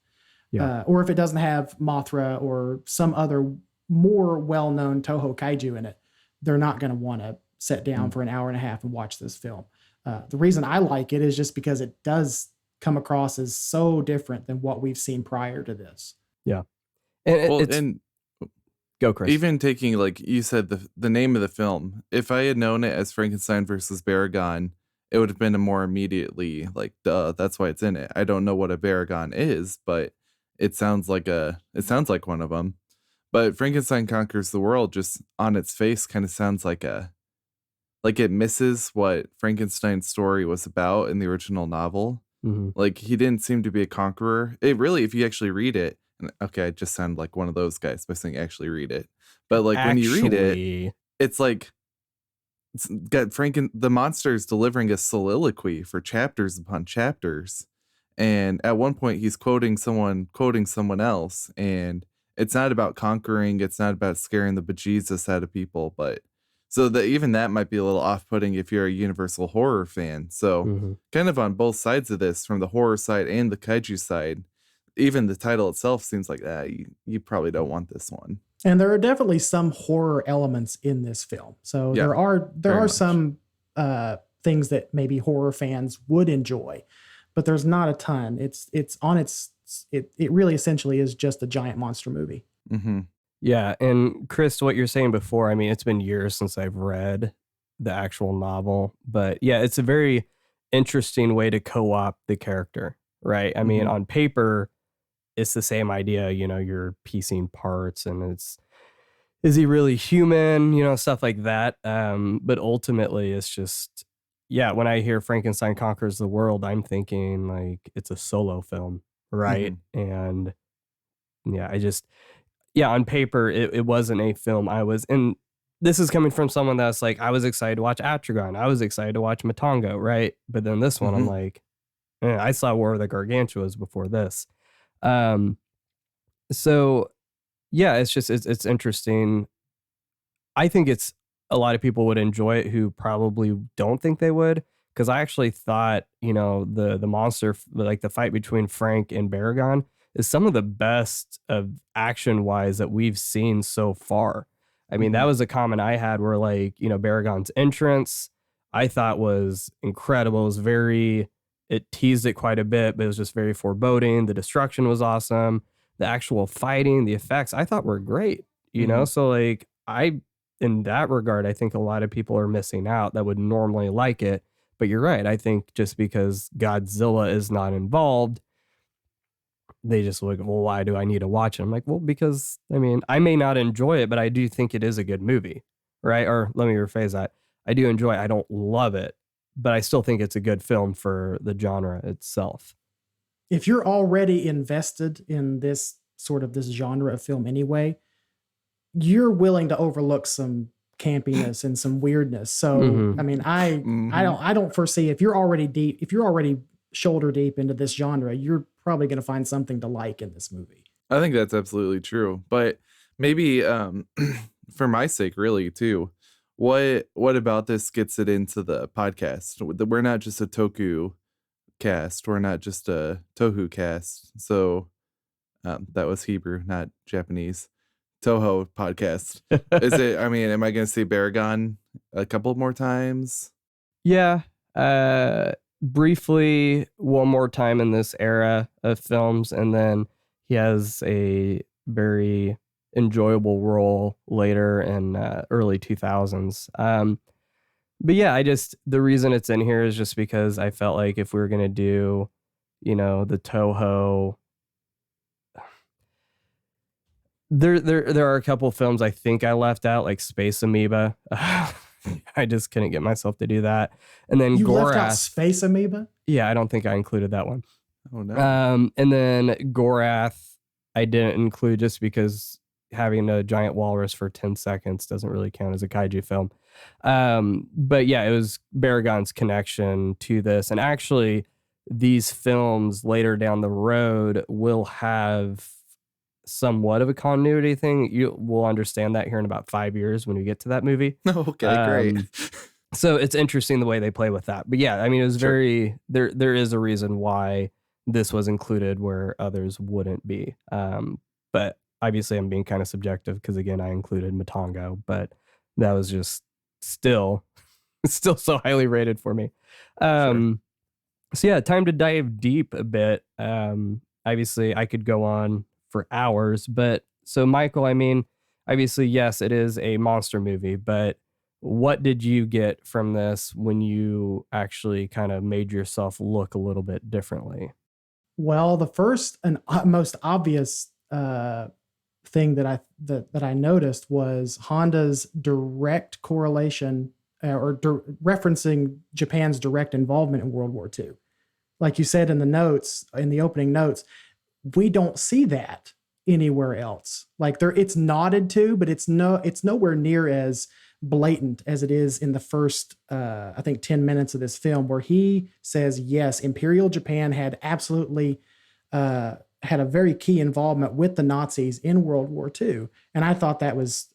Yeah. Or if it doesn't have Mothra or some other more well-known Toho Kaiju in it, they're not going to want to sit down for an hour and a half and watch this film. The reason I like it is just because it does come across as so different than what we've seen prior to this. Yeah. And go, Chris. Even taking, like you said, the name of the film, if I had known it as Frankenstein versus Baragon, it would have been a more immediately like, duh, that's why it's in it. I don't know what a Baragon is, but it sounds like one of them. But Frankenstein Conquers the World, just on its face, kind of sounds like it misses what Frankenstein's story was about in the original novel. Mm-hmm. Like, he didn't seem to be a conqueror. It really, if you actually read it, and okay, I just sound like one of those guys by saying actually read it. But like when you read it, it's like it's got the monster's delivering a soliloquy for chapters upon chapters. And at one point he's quoting someone else, and it's not about conquering, it's not about scaring the bejesus out of people, but so that even that might be a little off-putting if you're a Universal horror fan. So kind of on both sides of this, from the horror side and the kaiju side, even the title itself seems like you probably don't want this one. And there are definitely some horror elements in this film. So Yeah, there are some things that maybe horror fans would enjoy, but there's not a ton. It really essentially is just a giant monster movie. Mm-hmm. Yeah. And Chris, what you're saying before, I mean, it's been years since I've read the actual novel, but yeah, it's a very interesting way to co-opt the character, right? I mean, on paper, it's the same idea, you're piecing parts, and is he really human, stuff like that. But ultimately it's just, yeah, when I hear Frankenstein Conquers the World, I'm thinking like it's a solo film, right? And yeah, on paper, it wasn't a film and this is coming from someone that's like, I was excited to watch Atragon. I was excited to watch Matango, right? But then this one, I'm like, I saw War of the Gargantuas before this. So yeah, it's interesting. I think a lot of people would enjoy it who probably don't think they would, because I actually thought, the monster, like the fight between Frank and Baragon, is some of the best of action wise that we've seen so far. I mean, that was a comment I had where, like, Baragon's entrance, I thought was incredible. It teased it quite a bit, but it was just very foreboding. The destruction was awesome. The actual fighting, the effects, I thought were great, So like, in that regard, I think a lot of people are missing out that would normally like it. But you're right. I think just because Godzilla is not involved, they just look, well, why do I need to watch it? I'm like, well, because, I mean, I may not enjoy it, but I do think it is a good movie, right? Or let me rephrase that. I do enjoy it. I don't love it, but I still think it's a good film for the genre itself. If you're already invested in this genre of film anyway, you're willing to overlook some campiness and some weirdness. So, I mean, I don't foresee, if you're already shoulder deep into this genre, you're probably going to find something to like in this movie. I think that's absolutely true. But maybe for my sake, really, too, what about this gets it into the podcast? We're not just a Toku cast. We're not just a Tohu cast. So that was Hebrew, not Japanese. Toho podcast. Is it, I mean, am I going to see Baragon a couple more times? Yeah. briefly one more time in this era of films, and then he has a very enjoyable role later in early 2000s. But yeah, the reason it's in here is just because I felt like if we were going to do, the Toho, there are a couple films I think I left out, like Space Amoeba. I just couldn't get myself to do that. And then You left out Gorath. Space Amoeba? Yeah, I don't think I included that one. Oh no. And then Gorath, I didn't include just because having a giant walrus for 10 seconds doesn't really count as a kaiju film. But yeah, it was Baragon's connection to this. And actually, these films later down the road will have somewhat of a continuity thing. You will understand that here in about 5 years when we get to that movie. Okay, great. So it's interesting the way they play with that. But yeah, I mean, it was very, there is a reason why this was included where others wouldn't be. But obviously I'm being kind of subjective because again, I included Matango, but that was just still so highly rated for me. So yeah, time to dive deep a bit. Obviously I could go on for hours, but so Michael, I mean, obviously, yes, it is a monster movie, but what did you get from this when you actually kind of made yourself look a little bit differently? Well, the first and most obvious thing that I noticed was Honda's direct correlation referencing Japan's direct involvement in World War II. Like you said in the notes, in the opening notes, we don't see that anywhere else. Like it's nodded to, but it's nowhere near as blatant as it is in the first, I think 10 minutes of this film, where he says, yes, Imperial Japan had absolutely, had a very key involvement with the Nazis in World War II. And I thought that was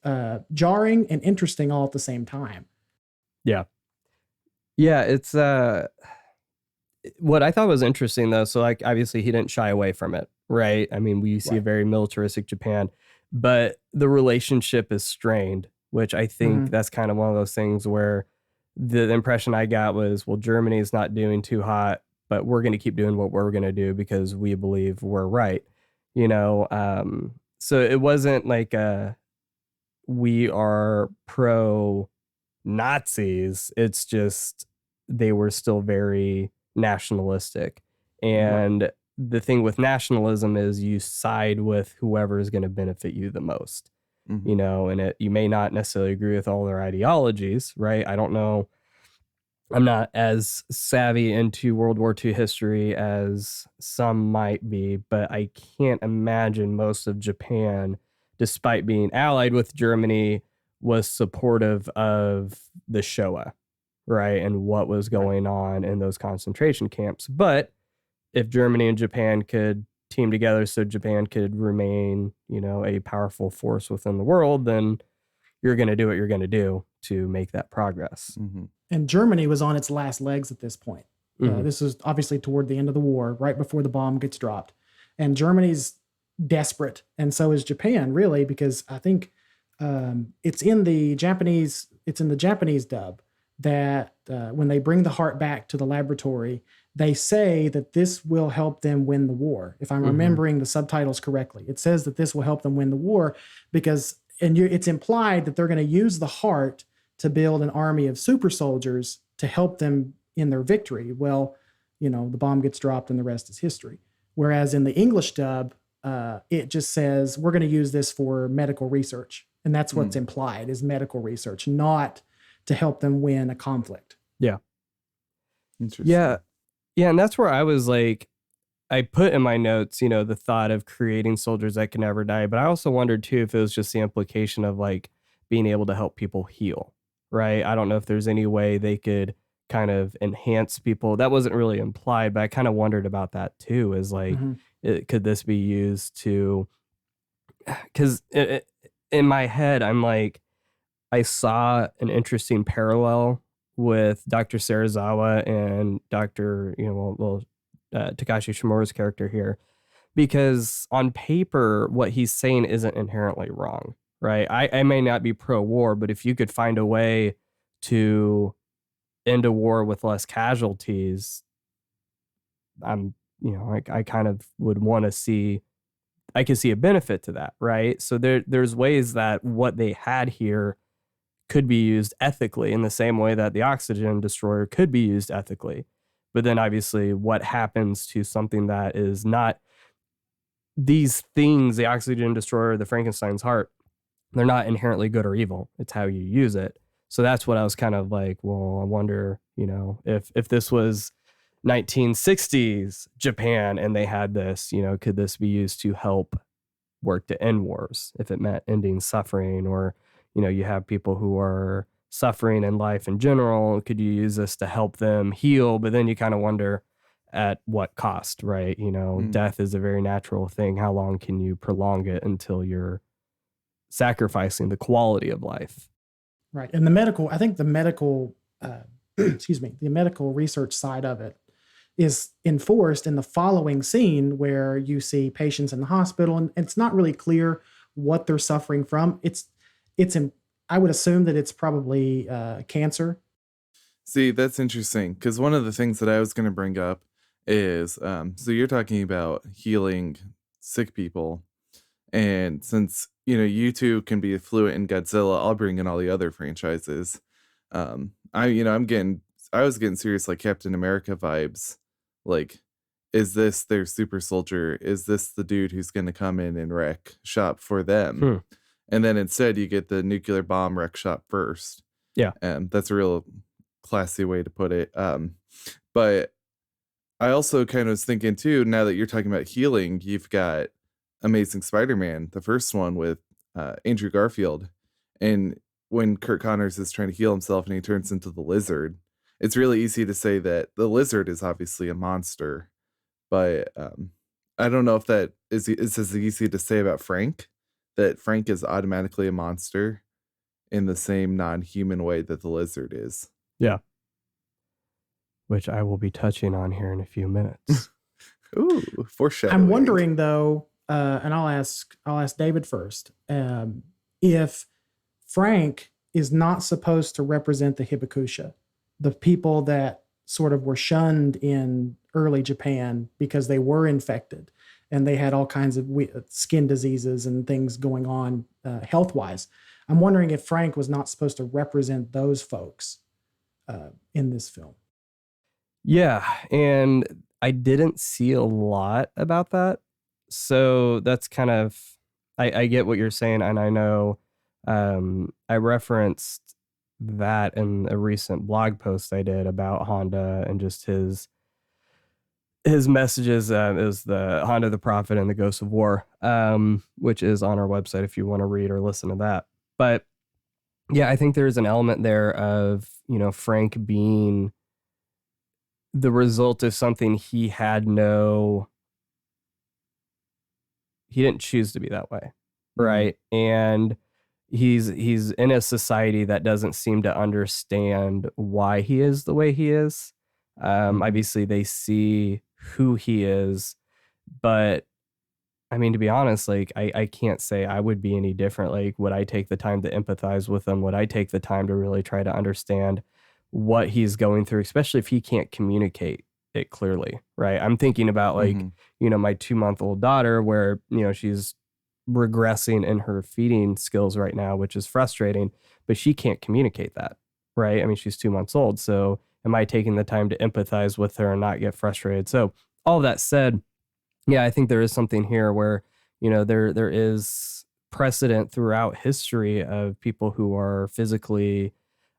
jarring and interesting all at the same time. Yeah. Yeah. It's, what I thought was interesting though. So like, obviously he didn't shy away from it, right? I mean, we see a very militaristic Japan, but the relationship is strained, which I think that's kind of one of those things where the impression I got was, well, Germany is not doing too hot, but we're going to keep doing what we're going to do because we believe we're right, so it wasn't like we are pro Nazis. It's just they were still very nationalistic. And the thing with nationalism is you side with whoever is going to benefit you the most, and you may not necessarily agree with all their ideologies, right? I don't know. I'm not as savvy into World War II history as some might be, but I can't imagine most of Japan, despite being allied with Germany, was supportive of the Showa, right? And what was going on in those concentration camps. But if Germany and Japan could team together so Japan could remain, a powerful force within the world, then you're going to do what you're going to do to make that progress. And Germany was on its last legs at this point. This was obviously toward the end of the war, right before the bomb gets dropped. And Germany's desperate. And so is Japan, really, because I think it's in the Japanese dub that when they bring the heart back to the laboratory, they say that this will help them win the war. If I'm remembering the subtitles correctly, it says that this will help them win the war because, it's implied that they're going to use the heart to build an army of super soldiers to help them in their victory. Well, the bomb gets dropped and the rest is history. Whereas in the English dub, it just says, we're going to use this for medical research. And that's what's implied is medical research, not to help them win a conflict. Yeah. Interesting. Yeah. Yeah. And that's where I was like, I put in my notes, the thought of creating soldiers that can never die. But I also wondered too, if it was just the implication of like being able to help people heal, right? I don't know if there's any way they could kind of enhance people. That wasn't really implied, but I kind of wondered about that too, is like, could this be used to, because in my head, I'm like, I saw an interesting parallel with Dr. Serizawa and Dr. Takashi Shimura's character here, because on paper, what he's saying isn't inherently wrong, right? I may not be pro-war, but if you could find a way to end a war with less casualties, I'm, I kind of would want to see, I could see a benefit to that, right? So there's ways that what they had here could be used ethically in the same way that the oxygen destroyer could be used ethically. But then obviously what happens to something that is not these things, the oxygen destroyer, the Frankenstein's heart, they're not inherently good or evil. It's how you use it. So that's what I was kind of like, well, I wonder, if this was 1960s Japan and they had this, could this be used to help work to end wars if it meant ending suffering? Or, you have people who are suffering in life in general. Could you use this to help them heal? But then you kind of wonder at what cost, right? Death is a very natural thing. How long can you prolong it until you're sacrificing the quality of life? Right. And I think the medical, excuse me, the medical research side of it is enforced in the following scene where you see patients in the hospital and it's not really clear what they're suffering from. I would assume that it's probably cancer. See, that's interesting because one of the things that I was going to bring up is so you're talking about healing sick people. And since, you two can be fluent in Godzilla, I'll bring in all the other franchises. I was getting serious like Captain America vibes. Like, is this their super soldier? Is this the dude who's going to come in and wreck shop for them? And then instead you get the nuclear bomb wreck shop first. Yeah. That's a real classy way to put it. But I also kind of was thinking too, now that you're talking about healing, you've got Amazing Spider-Man, the first one with Andrew Garfield. And when Kurt Connors is trying to heal himself and he turns into the lizard, it's really easy to say that the lizard is obviously a monster. But I don't know if that is as easy to say about Frank, that Frank is automatically a monster in the same non-human way that the lizard is. Yeah. Which I will be touching on here in a few minutes. Ooh, foreshadowing. I'm wondering though, and I'll ask David first, if Frank is not supposed to represent the Hibakusha, the people that sort of were shunned in early Japan because they were infected and they had all kinds of skin diseases and things going on health-wise. I'm wondering if Frank was not supposed to represent those folks in this film. Yeah, and I didn't see a lot about that. So that's kind of, I get what you're saying, and I know I referenced that in a recent blog post I did about Honda and just his messages. It was the Honda the Prophet and the Ghost of War, which is on our website if you want to read or listen to that. But yeah, I think there's an element there of, Frank being the result of something he didn't choose to be that way, right? And he's in a society that doesn't seem to understand why he is the way he is. Obviously they see who he is, but I mean, to be honest, like I can't say I would be any different. Like, would I take the time to empathize with him? Would I take the time to really try to understand what he's going through, especially if he can't communicate it clearly, right? I'm thinking about like, my 2-month-old daughter where, she's regressing in her feeding skills right now, which is frustrating, but she can't communicate that, right? I mean, she's 2 months old. So am I taking the time to empathize with her and not get frustrated? So all that said, yeah, I think there is something here where, there is precedent throughout history of people who are physically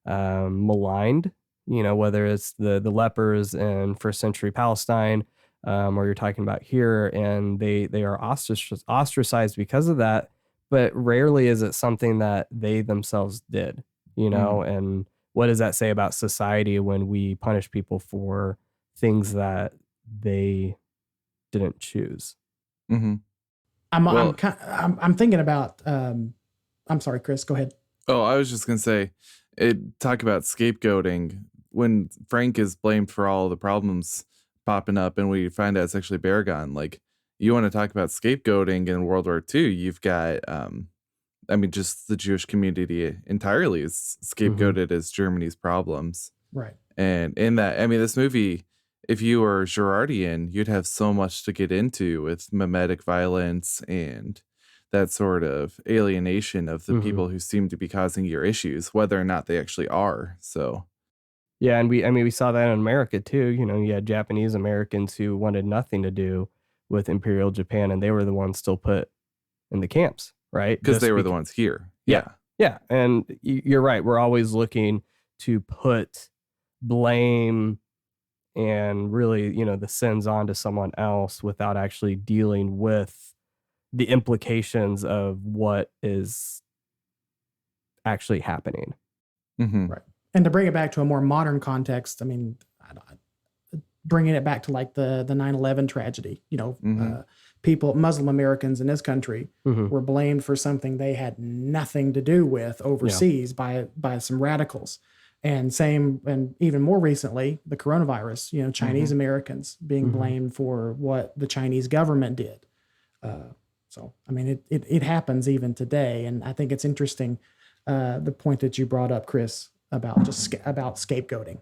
maligned, whether it's the lepers in first century Palestine, or you're talking about here, and they are ostracized because of that. But rarely is it something that they themselves did, and what does that say about society when we punish people for things that they didn't choose? I'm thinking about, I'm sorry, Chris, go ahead. Oh, I was just going to say, talk about scapegoating. When Frank is blamed for all the problems popping up and we find out it's actually Baragon, like, you want to talk about scapegoating in World War II, you've got, just the Jewish community entirely is scapegoated as Germany's problems. Right. And in that, this movie if you were Girardian, you'd have so much to get into with mimetic violence and that sort of alienation of the people who seem to be causing your issues, whether or not they actually are. So, Yeah, and we saw that in America too. You know, you had Japanese Americans who wanted nothing to do with Imperial Japan, and they were the ones still put in the camps, right? because they were the ones here. Yeah. Yeah, and you're right. We're always looking to put blame and really, you know, the sins onto someone else without actually dealing with the implications of what is actually happening. Mm-hmm. Right. And to bring it back to a more modern context, I mean, bringing it back to like the 9/11 tragedy, you know, people, Muslim Americans in this country were blamed for something they had nothing to do with overseas by some radicals. And same, and even more recently, the coronavirus, you know, Chinese Americans being blamed for what the Chinese government did. So, I mean, it happens even today. And I think it's interesting, the point that you brought up, Chris, about just about scapegoating.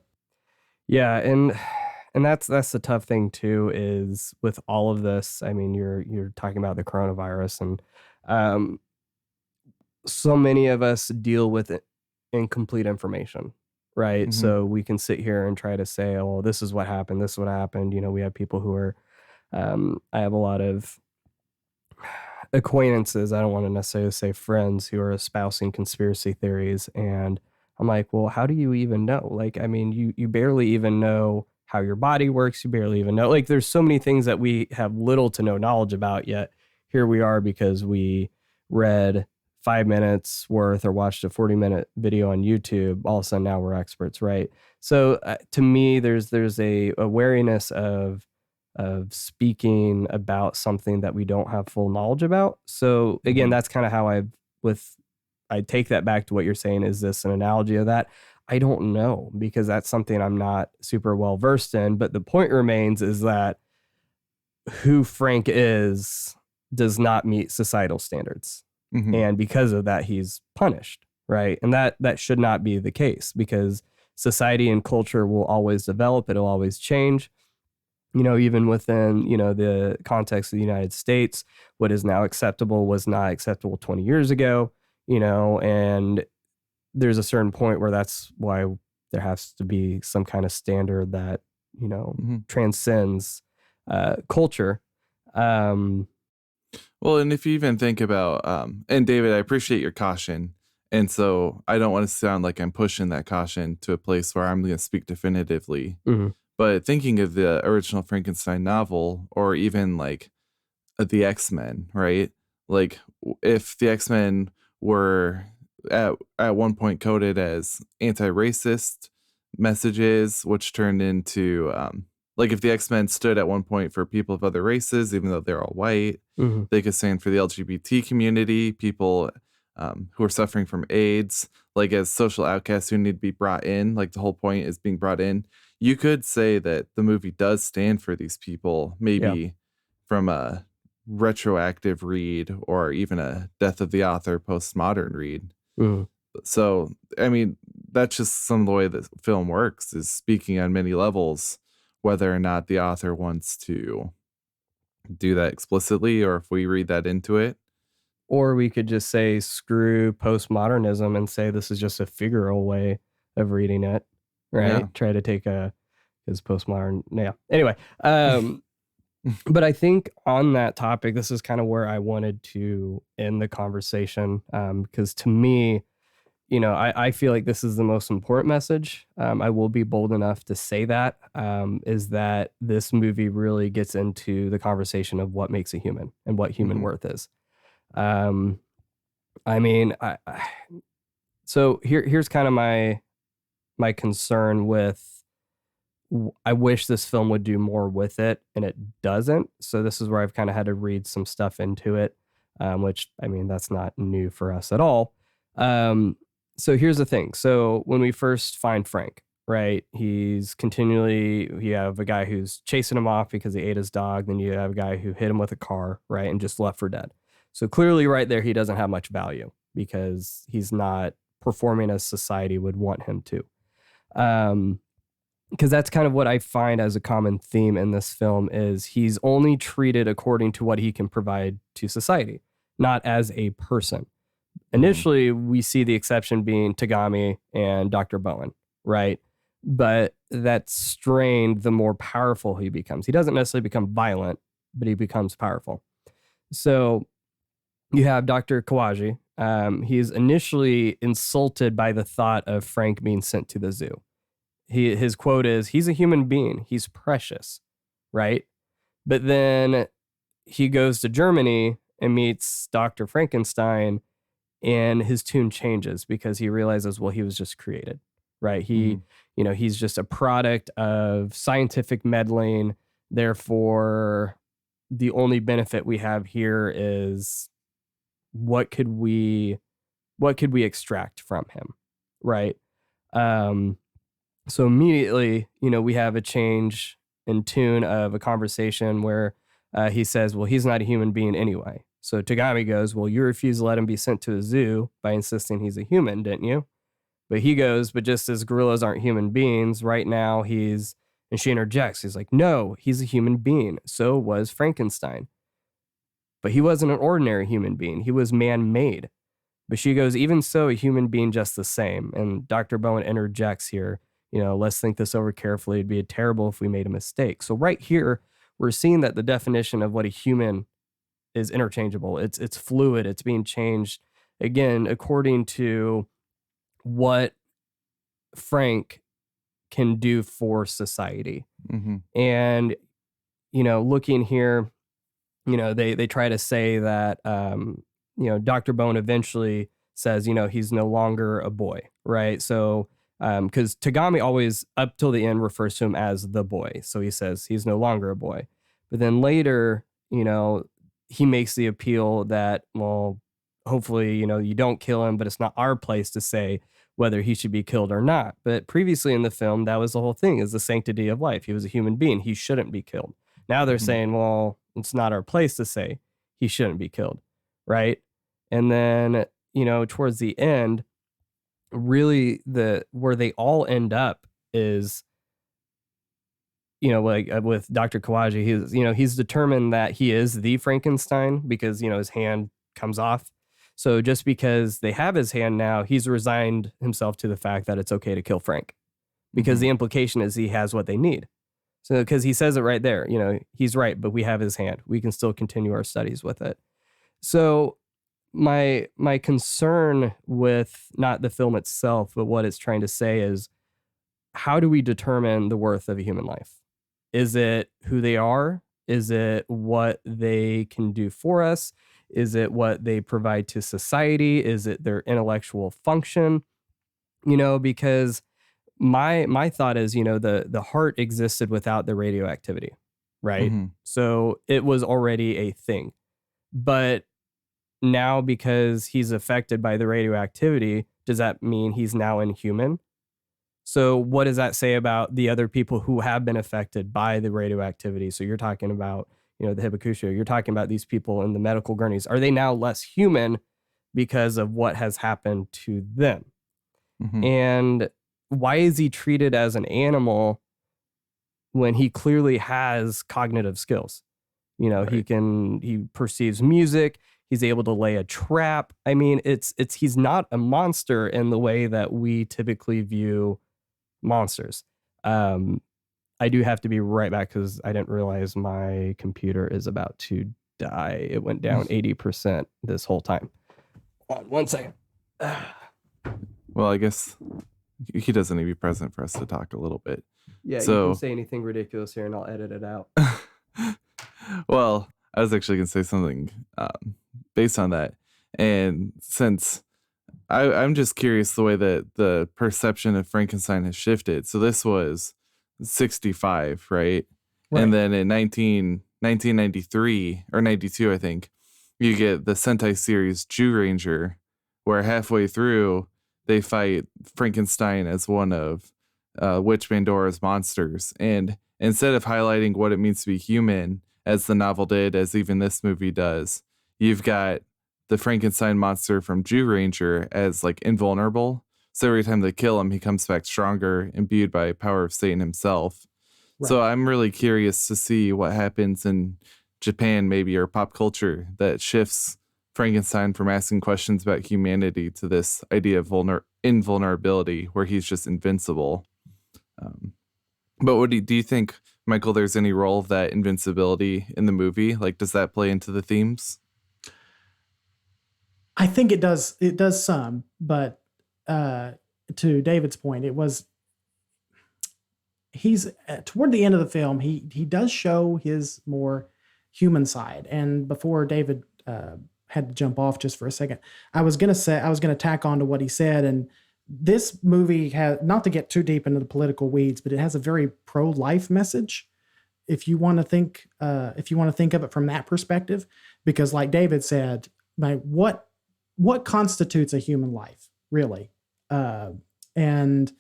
Yeah, and that's the tough thing too, is with all of this. I mean, you're talking about the coronavirus, and so many of us deal with incomplete information, right? So we can sit here and try to say, oh, this is what happened, this is what happened. You know, we have people who are, I have a lot of acquaintances, I don't want to necessarily say friends, who are espousing conspiracy theories, and I'm like, well, how do you even know? Like, I mean, you barely even know how your body works. You barely even know. Like, there's so many things that we have little to no knowledge about, yet here we are because we read 5 minutes worth or watched a 40-minute video on YouTube. All of a sudden now we're experts, right? So to me, there's a wariness of speaking about something that we don't have full knowledge about. So again, that's kind of how I take that back to what you're saying. Is this an analogy of that? I don't know, because that's something I'm not super well versed in. But the point remains is that who Frank is does not meet societal standards. And because of that, he's punished, right? And that should not be the case, because society and culture will always develop. It'll always change. You know, even within, you know, the context of the United States, what is now acceptable was not acceptable 20 years ago. You know, and there's a certain point where that's why there has to be some kind of standard that, you know, transcends culture. Well, and if you even think about, and David, I appreciate your caution. And so I don't want to sound like I'm pushing that caution to a place where I'm going to speak definitively. But thinking of the original Frankenstein novel, or even like the X-Men, right? Like if the X-Men were at one point coded as anti-racist messages, which turned into like if the X-Men stood at one point for people of other races, even though they're all white, they could stand for the LGBT community, people who are suffering from AIDS, like as social outcasts who need to be brought in. Like the whole point is being brought in. You could say that the movie does stand for these people, maybe from a retroactive read or even a death of the author postmodern read. So, I mean, that's just some of the way the film works, is speaking on many levels, whether or not the author wants to do that explicitly or if we read that into it. Or we could just say, screw postmodernism and say this is just a figural way of reading it, right? Yeah. Try to take his postmodern. Yeah. Anyway, but I think on that topic, this is kind of where I wanted to end the conversation, because to me, you know, I feel like this is the most important message. I will be bold enough to say that, is that this movie really gets into the conversation of what makes a human and what human worth is. I mean, so here's kind of my concern with, I wish this film would do more with it, and it doesn't. So this is where I've kind of had to read some stuff into it, which, I mean, that's not new for us at all. So here's the thing. So when we first find Frank, right, you have a guy who's chasing him off because he ate his dog. Then you have a guy who hit him with a car, right, and just left for dead. So clearly right there, he doesn't have much value because he's not performing as society would want him to. because that's kind of what I find as a common theme in this film is he's only treated according to what he can provide to society, not as a person. Initially, we see the exception being Tagami and Dr. Bowen, right? But that's strained the more powerful he becomes. He doesn't necessarily become violent, but he becomes powerful. So you have Dr. Kawaji. He's initially insulted by the thought of Frank being sent to the zoo. His quote is, "He's a human being. He's precious," right? But then he goes to Germany and meets Dr. Frankenstein, and his tune changes because he realizes, well, he was just created, right? He's just a product of scientific meddling. Therefore, the only benefit we have here is what could we extract from him, right? So immediately, we have a change in tune of a conversation where he says, well, he's not a human being anyway. So Tagami goes, well, you refused to let him be sent to a zoo by insisting he's a human, didn't you? But he goes, but just as gorillas aren't human beings, right now and she interjects, he's like, no, he's a human being. So was Frankenstein. But he wasn't an ordinary human being. He was man-made. But she goes, even so, a human being just the same. And Dr. Bowen interjects here, let's think this over carefully. It'd be terrible if we made a mistake. So right here, we're seeing that the definition of what a human is interchangeable. It's fluid. It's being changed, again, according to what Frank can do for society. Mm-hmm. And, looking here, they try to say that, Dr. Bowen eventually says, he's no longer a boy, right? So, because Tagami always, up till the end, refers to him as the boy. So he says he's no longer a boy. But then later, he makes the appeal that, well, hopefully, you don't kill him, but it's not our place to say whether he should be killed or not. But previously in the film, that was the whole thing, is the sanctity of life. He was a human being. He shouldn't be killed. Now they're saying, well, it's not our place to say he shouldn't be killed, right? And then, towards the end, really where they all end up is, like with Dr. Kawaji, he's determined that he is the Frankenstein because, his hand comes off. So just because they have his hand now, he's resigned himself to the fact that it's okay to kill Frank because the implication is he has what they need. So because he says it right there, he's right, but we have his hand. We can still continue our studies with it. So my concern with not the film itself, but what it's trying to say is, how do we determine the worth of a human life? Is it who they are? Is it what they can do for us? Is it what they provide to society? Is it their intellectual function? Because my thought is, the heart existed without the radioactivity, right? Mm-hmm. So it was already a thing. But now because he's affected by the radioactivity, does that mean he's now inhuman? So what does that say about the other people who have been affected by the radioactivity? So you're talking about, the Hibakusho, you're talking about these people in the medical gurneys. Are they now less human because of what has happened to them? Mm-hmm. And why is he treated as an animal when he clearly has cognitive skills? Right. He perceives music. He's able to lay a trap. I mean, he's not a monster in the way that we typically view monsters. I do have to be right back because I didn't realize my computer is about to die. It went down 80% this whole time. Hold on 1 second. Well, I guess he doesn't need to be present for us to talk a little bit. Yeah, so, you can say anything ridiculous here and I'll edit it out. Well, I was actually going to say something based on that. And since I'm just curious the way that the perception of Frankenstein has shifted. So this was 65, right? And then in 1993 or 92, I think, you get the Sentai series Jew Ranger, where halfway through they fight Frankenstein as one of Witch Pandora's monsters. And instead of highlighting what it means to be human, as the novel did, as even this movie does, you've got the Frankenstein monster from Jew Ranger as like invulnerable. So every time they kill him, he comes back stronger, imbued by power of Satan himself. Right. So I'm really curious to see what happens in Japan, maybe, or pop culture that shifts Frankenstein from asking questions about humanity to this idea of invulnerability, where he's just invincible. But what do you think, Michael, there's any role of that invincibility in the movie? Like, does that play into the themes? I think it does. It does some, but to David's point, he's toward the end of the film. He does show his more human side. And before David had to jump off just for a second, I was gonna tack on to what he said. And this movie has, not to get too deep into the political weeds, but it has a very pro-life message. If you want to think of it from that perspective, because like David said, like what constitutes a human life, really? And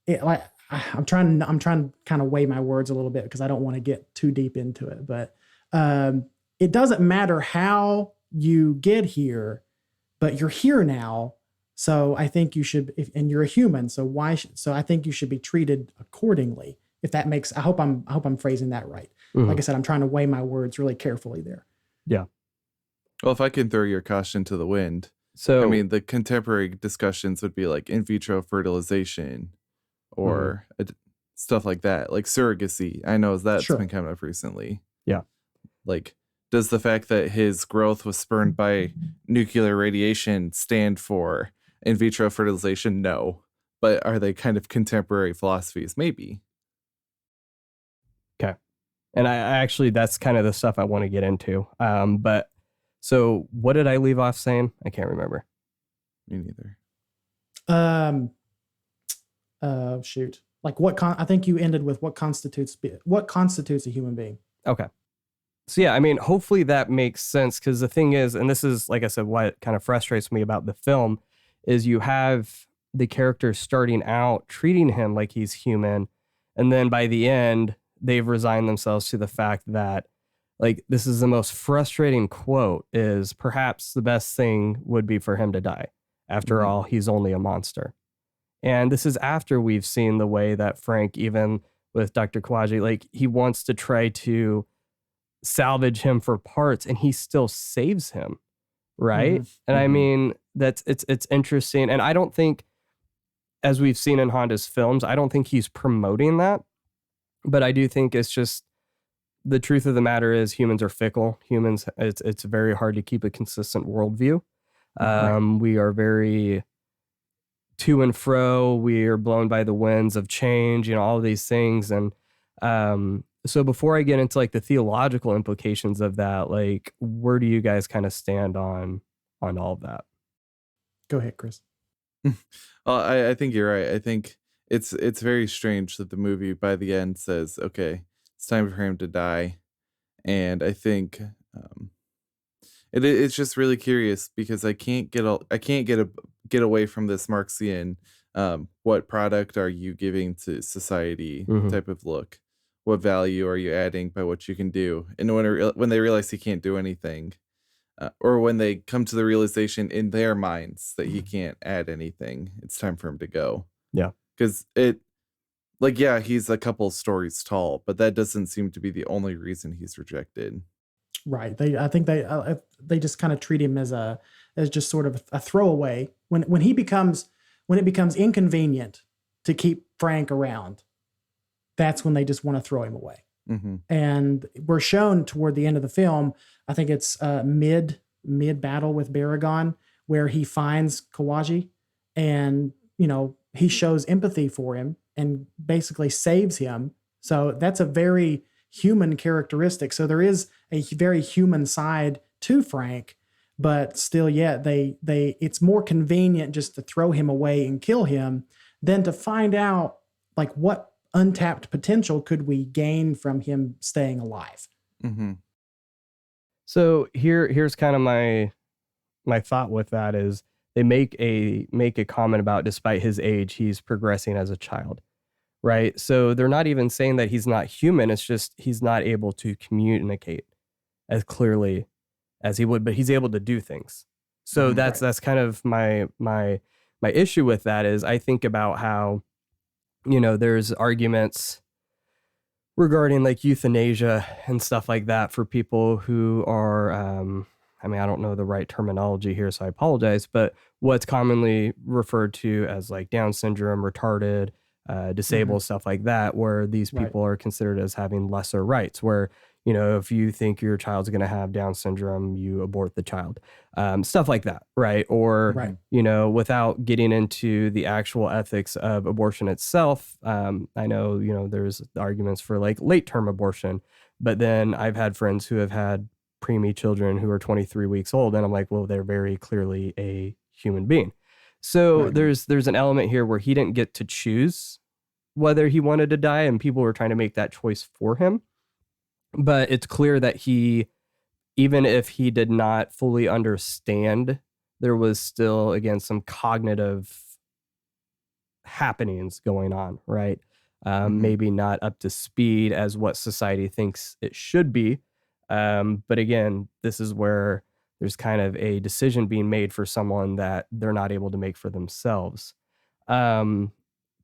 it, like, I'm trying to kind of weigh my words a little bit because I don't want to get too deep into it, but it doesn't matter how you get here, but you're here now. So I think you should, and you're a human. So so I think you should be treated accordingly. If that makes, I hope I'm phrasing that right. Mhm. Like I said, I'm trying to weigh my words really carefully there. Yeah. Well, if I can throw your caution to the wind, So I mean, the contemporary discussions would be like in vitro fertilization or stuff like that, like surrogacy. I know that's Sure. been coming up recently. Yeah. Like, does the fact that his growth was spurned by nuclear radiation stand for in vitro fertilization? No. But are they kind of contemporary philosophies? Maybe. okay. And I actually, that's kind of the stuff I want to get into. But so what did I leave off saying? I can't remember. Me neither. Shoot. Like I think you ended with what constitutes a human being. Okay. So yeah, I mean, hopefully that makes sense, because the thing is, and this is, like I said, what kind of frustrates me about the film is you have the characters starting out treating him like he's human, and then by the end, they've resigned themselves to the fact that, like, this is the most frustrating quote, is perhaps the best thing would be for him to die. After Mhm. all, he's only a monster. And this is after we've seen the way that Frank, even with Dr. Kawaji, like, he wants to try to salvage him for parts, and he still saves him, right? Mhm. And I Mhm. mean, it's interesting. And I don't think, as we've seen in Honda's films, I don't think he's promoting that, but I do think it's just the truth of the matter is humans are fickle. Humans, it's very hard to keep a consistent worldview. We are very to and fro. We are blown by the winds of change, all of these things. And so before I get into like the theological implications of that, like, where do you guys kind of stand on all of that? Go ahead, Chris. Well, I think you're right. I think it's very strange that the movie by the end says, okay, it's time for him to die. And I think it's just really curious because I can't get away from this Marxian what product are you giving to society Mhm. type of look. What value are you adding by what you can do? And when they realize he can't do anything, or when they come to the realization in their minds that he can't add anything, it's time for him to go. Yeah. Because yeah, he's a couple stories tall, but that doesn't seem to be the only reason he's rejected. Right. I think they just kind of treat him as just sort of a throwaway when it becomes inconvenient to keep Frank around. That's when they just want to throw him away. Mm-hmm. And we're shown toward the end of the film, I think it's mid battle with Baragon, where he finds Kawaji and, he shows empathy for him and basically saves him. So that's a very human characteristic. So there is a very human side to Frank, but still yet it's more convenient just to throw him away and kill him than to find out like what untapped potential could we gain from him staying alive. Mm-hmm. So here's kind of my thought with that is they make a comment about, despite his age, he's progressing as a child, right? So they're not even saying that he's not human. It's just he's not able to communicate as clearly as he would, but he's able to do things. So that's kind of my my issue with that is I think about how, there's arguments regarding like euthanasia and stuff like that for people who are, I don't know the right terminology here, so I apologize, but what's commonly referred to as like Down syndrome, retarded, disabled, stuff like that, where these people are considered as having lesser rights, where, if you think your child's going to have Down syndrome, you abort the child, stuff like that. Right. Or, without getting into the actual ethics of abortion itself, I know, there's arguments for like late term abortion, but then I've had friends who have had preemie children who are 23 weeks old. And I'm like, well, they're very clearly a human being. So there's an element here where he didn't get to choose whether he wanted to die, and people were trying to make that choice for him. But it's clear that he, even if he did not fully understand, there was still, again, some cognitive happenings going on, right? Maybe not up to speed as what society thinks it should be. But again, this is where there's kind of a decision being made for someone that they're not able to make for themselves. But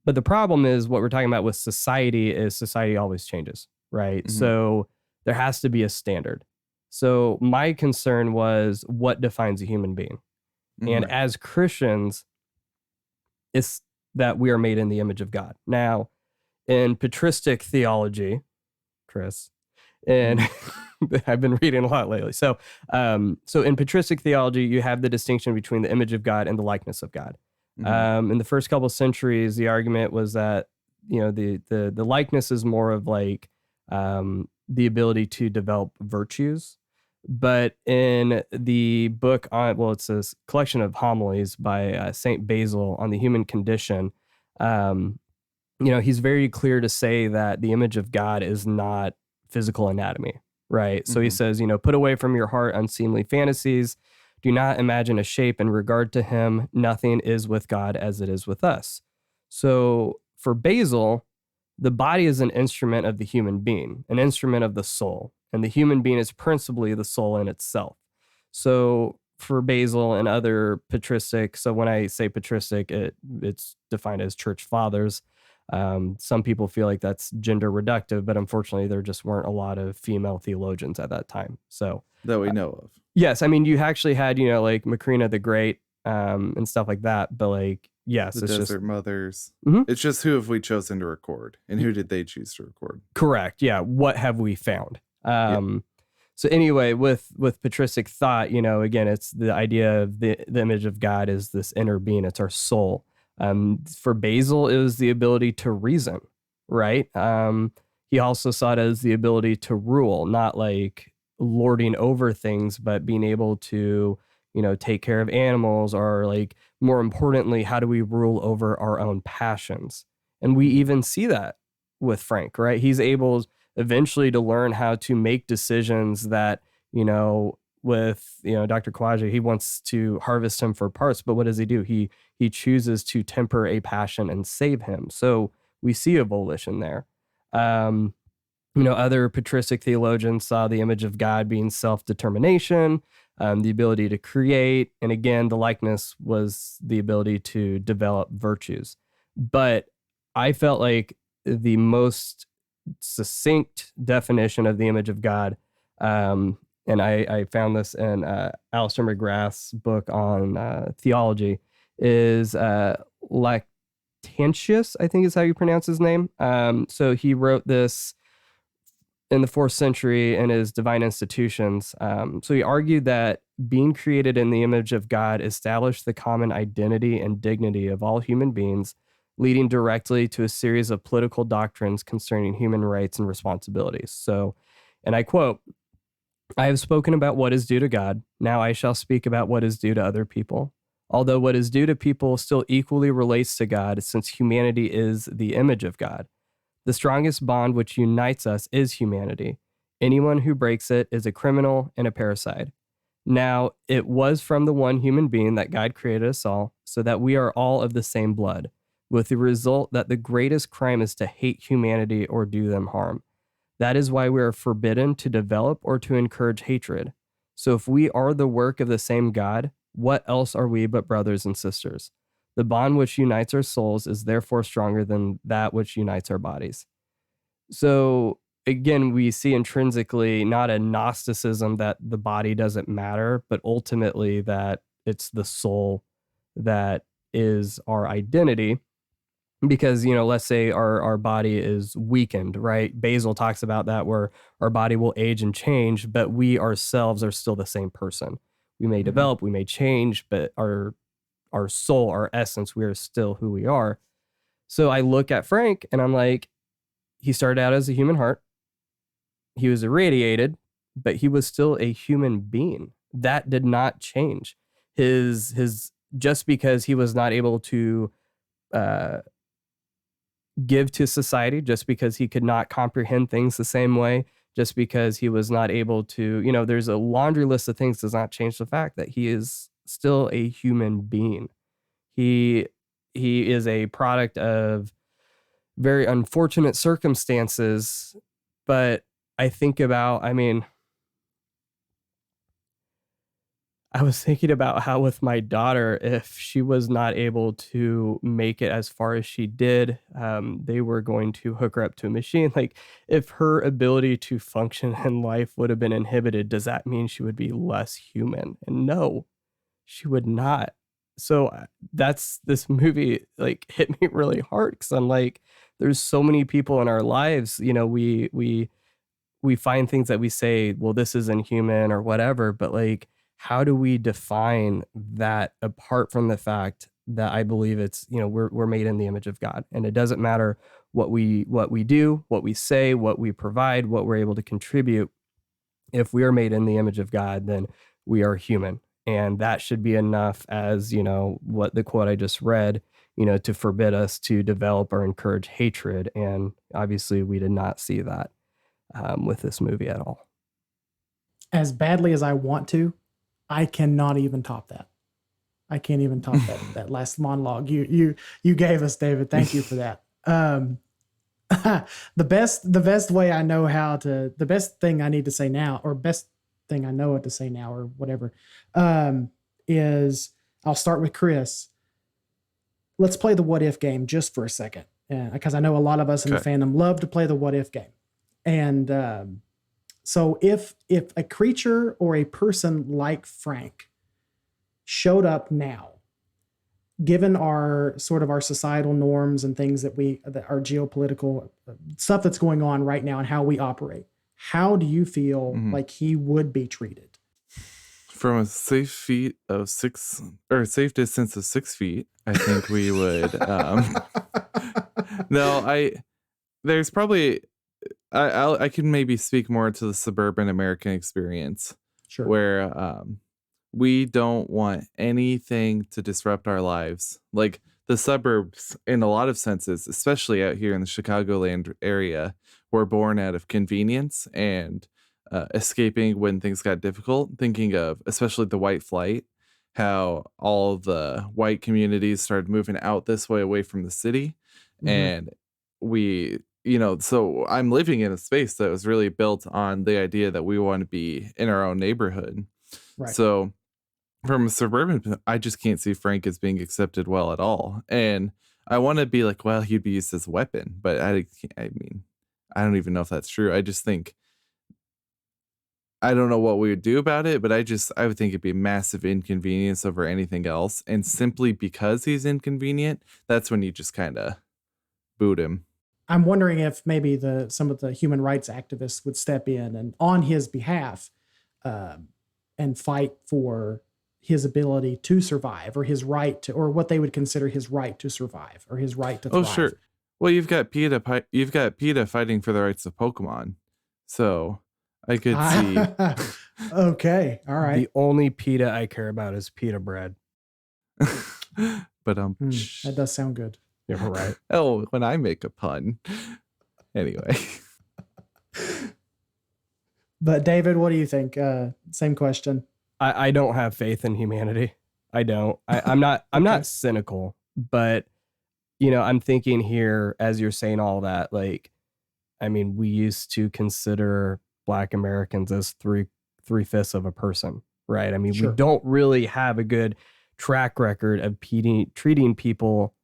the problem is what we're talking about with society is society always changes, right? So there has to be a standard. So my concern was what defines a human being. And as Christians, it's that we are made in the image of God. Now, in patristic theology, Chris, and I've been reading a lot lately. So in patristic theology, you have the distinction between the image of God and the likeness of God. In the first couple of centuries, the argument was that, the likeness is more of like the ability to develop virtues. But in the book it's a collection of homilies by Saint Basil on the human condition, he's very clear to say that the image of God is not physical anatomy, right? So he says, put away from your heart unseemly fantasies. Do not imagine a shape in regard to him. Nothing is with God as it is with us. So for Basil, the body is an instrument of the human being, an instrument of the soul, and the human being is principally the soul in itself. So for Basil and other patristic, so when I say patristic, it's defined as church fathers. Some people feel like that's gender reductive, but unfortunately there just weren't a lot of female theologians at that time. So that we know of. Yes. I mean, you actually had, like Macrina the Great, and stuff like that. But like, yes, the it's Desert just Mothers. It's just who have we chosen to record and who did they choose to record? Correct. Yeah. What have we found? So anyway, with patristic thought, again, it's the idea of the image of God is this inner being. It's our soul. For Basil, it was the ability to reason, right? He also saw it as the ability to rule, not like lording over things, but being able to, take care of animals, or like, more importantly, how do we rule over our own passions? And we even see that with Frank, right? He's able eventually to learn how to make decisions that, with, Dr. Kaiju, he wants to harvest him for parts, but what does he do? He chooses to temper a passion and save him. So we see a volition there. Other patristic theologians saw the image of God being self-determination, the ability to create, and again, the likeness was the ability to develop virtues. But I felt like the most succinct definition of the image of God, and I found this in Alistair McGrath's book on theology, is Lactantius, I think is how you pronounce his name. So he wrote this in the 4th century in his Divine Institutions. So he argued that being created in the image of God established the common identity and dignity of all human beings, leading directly to a series of political doctrines concerning human rights and responsibilities. So, and I quote, "I have spoken about what is due to God. Now I shall speak about what is due to other people. Although what is due to people still equally relates to God, since humanity is the image of God. The strongest bond which unites us is humanity. Anyone who breaks it is a criminal and a parricide. Now, it was from the one human being that God created us all, so that we are all of the same blood, with the result that the greatest crime is to hate humanity or do them harm. That is why we are forbidden to develop or to encourage hatred. So if we are the work of the same God, what else are we but brothers and sisters? The bond which unites our souls is therefore stronger than that which unites our bodies. So again, we see intrinsically not a Gnosticism that the body doesn't matter, but ultimately that it's the soul that is our identity. Because, let's say our body is weakened, right? Basil talks about that, where our body will age and change, but we ourselves are still the same person. We may develop, we may change, but our soul, our essence, we are still who we are. So I look at Frank and I'm like, he started out as a human heart. He was irradiated, but he was still a human being. That did not change. His just because he was not able to give to society, just because he could not comprehend things the same way, just because he was not able to, there's a laundry list of things, does not change the fact that he is still a human being. He is a product of very unfortunate circumstances, but I think about, I was thinking about how with my daughter, if she was not able to make it as far as she did, they were going to hook her up to a machine. Like, if her ability to function in life would have been inhibited, does that mean she would be less human? And no, she would not. So this movie like hit me really hard, because I'm like, there's so many people in our lives, we find things that we say, well, this isn't human or whatever, but like, how do we define that apart from the fact that I believe it's, we're made in the image of God, and it doesn't matter what we do, what we say, what we provide, what we're able to contribute. If we are made in the image of God, then we are human. And that should be enough, as, what the quote I just read, to forbid us to develop or encourage hatred. And obviously we did not see that with this movie at all. As badly as I want to, I cannot even top that. I can't even top that last monologue you gave us, David. Thank you for that. The best way I know how to, the best thing I need to say now, or best thing I know what to say now, or whatever, is I'll start with Chris. Let's play the what if game just for a second, because I know a lot of us in the fandom love to play the what if game. And so if a creature or a person like Frank showed up now, given our societal norms and things that our geopolitical stuff that's going on right now and how we operate, how do you feel like he would be treated? From a safe distance of 6 feet, I think we would. There's probably, I can maybe speak more to the suburban American experience, sure, where we don't want anything to disrupt our lives. Like the suburbs, in a lot of senses, especially out here in the Chicagoland area, were born out of convenience and escaping when things got difficult. Thinking of especially the white flight, how all the white communities started moving out this way, away from the city. And we, so I'm living in a space that was really built on the idea that we want to be in our own neighborhood. Right. So from a suburban, I just can't see Frank as being accepted well at all. And I want to be like, well, he'd be used as a weapon, but I mean, I don't even know if that's true. I just think, I don't know what we would do about it, but I would think it'd be a massive inconvenience over anything else. And simply because he's inconvenient, that's when you just kind of boot him. I'm wondering if maybe some of the human rights activists would step in and on his behalf and fight for his ability to survive, or his right to, or what they would consider his right to survive, or his right to thrive. Oh, sure. Well, you've got PETA fighting for the rights of Pokemon. So I could see. Okay. All right. The only PETA I care about is pita bread. But that does sound good. You're right. Oh, when I make a pun. Anyway. But David, what do you think? Same question. I don't have faith in humanity. I don't. I'm not. I'm not cynical, but I'm thinking here as you're saying all that. Like, I mean, we used to consider Black Americans as three-fifths of a person, right? I mean, we don't really have a good track record of treating people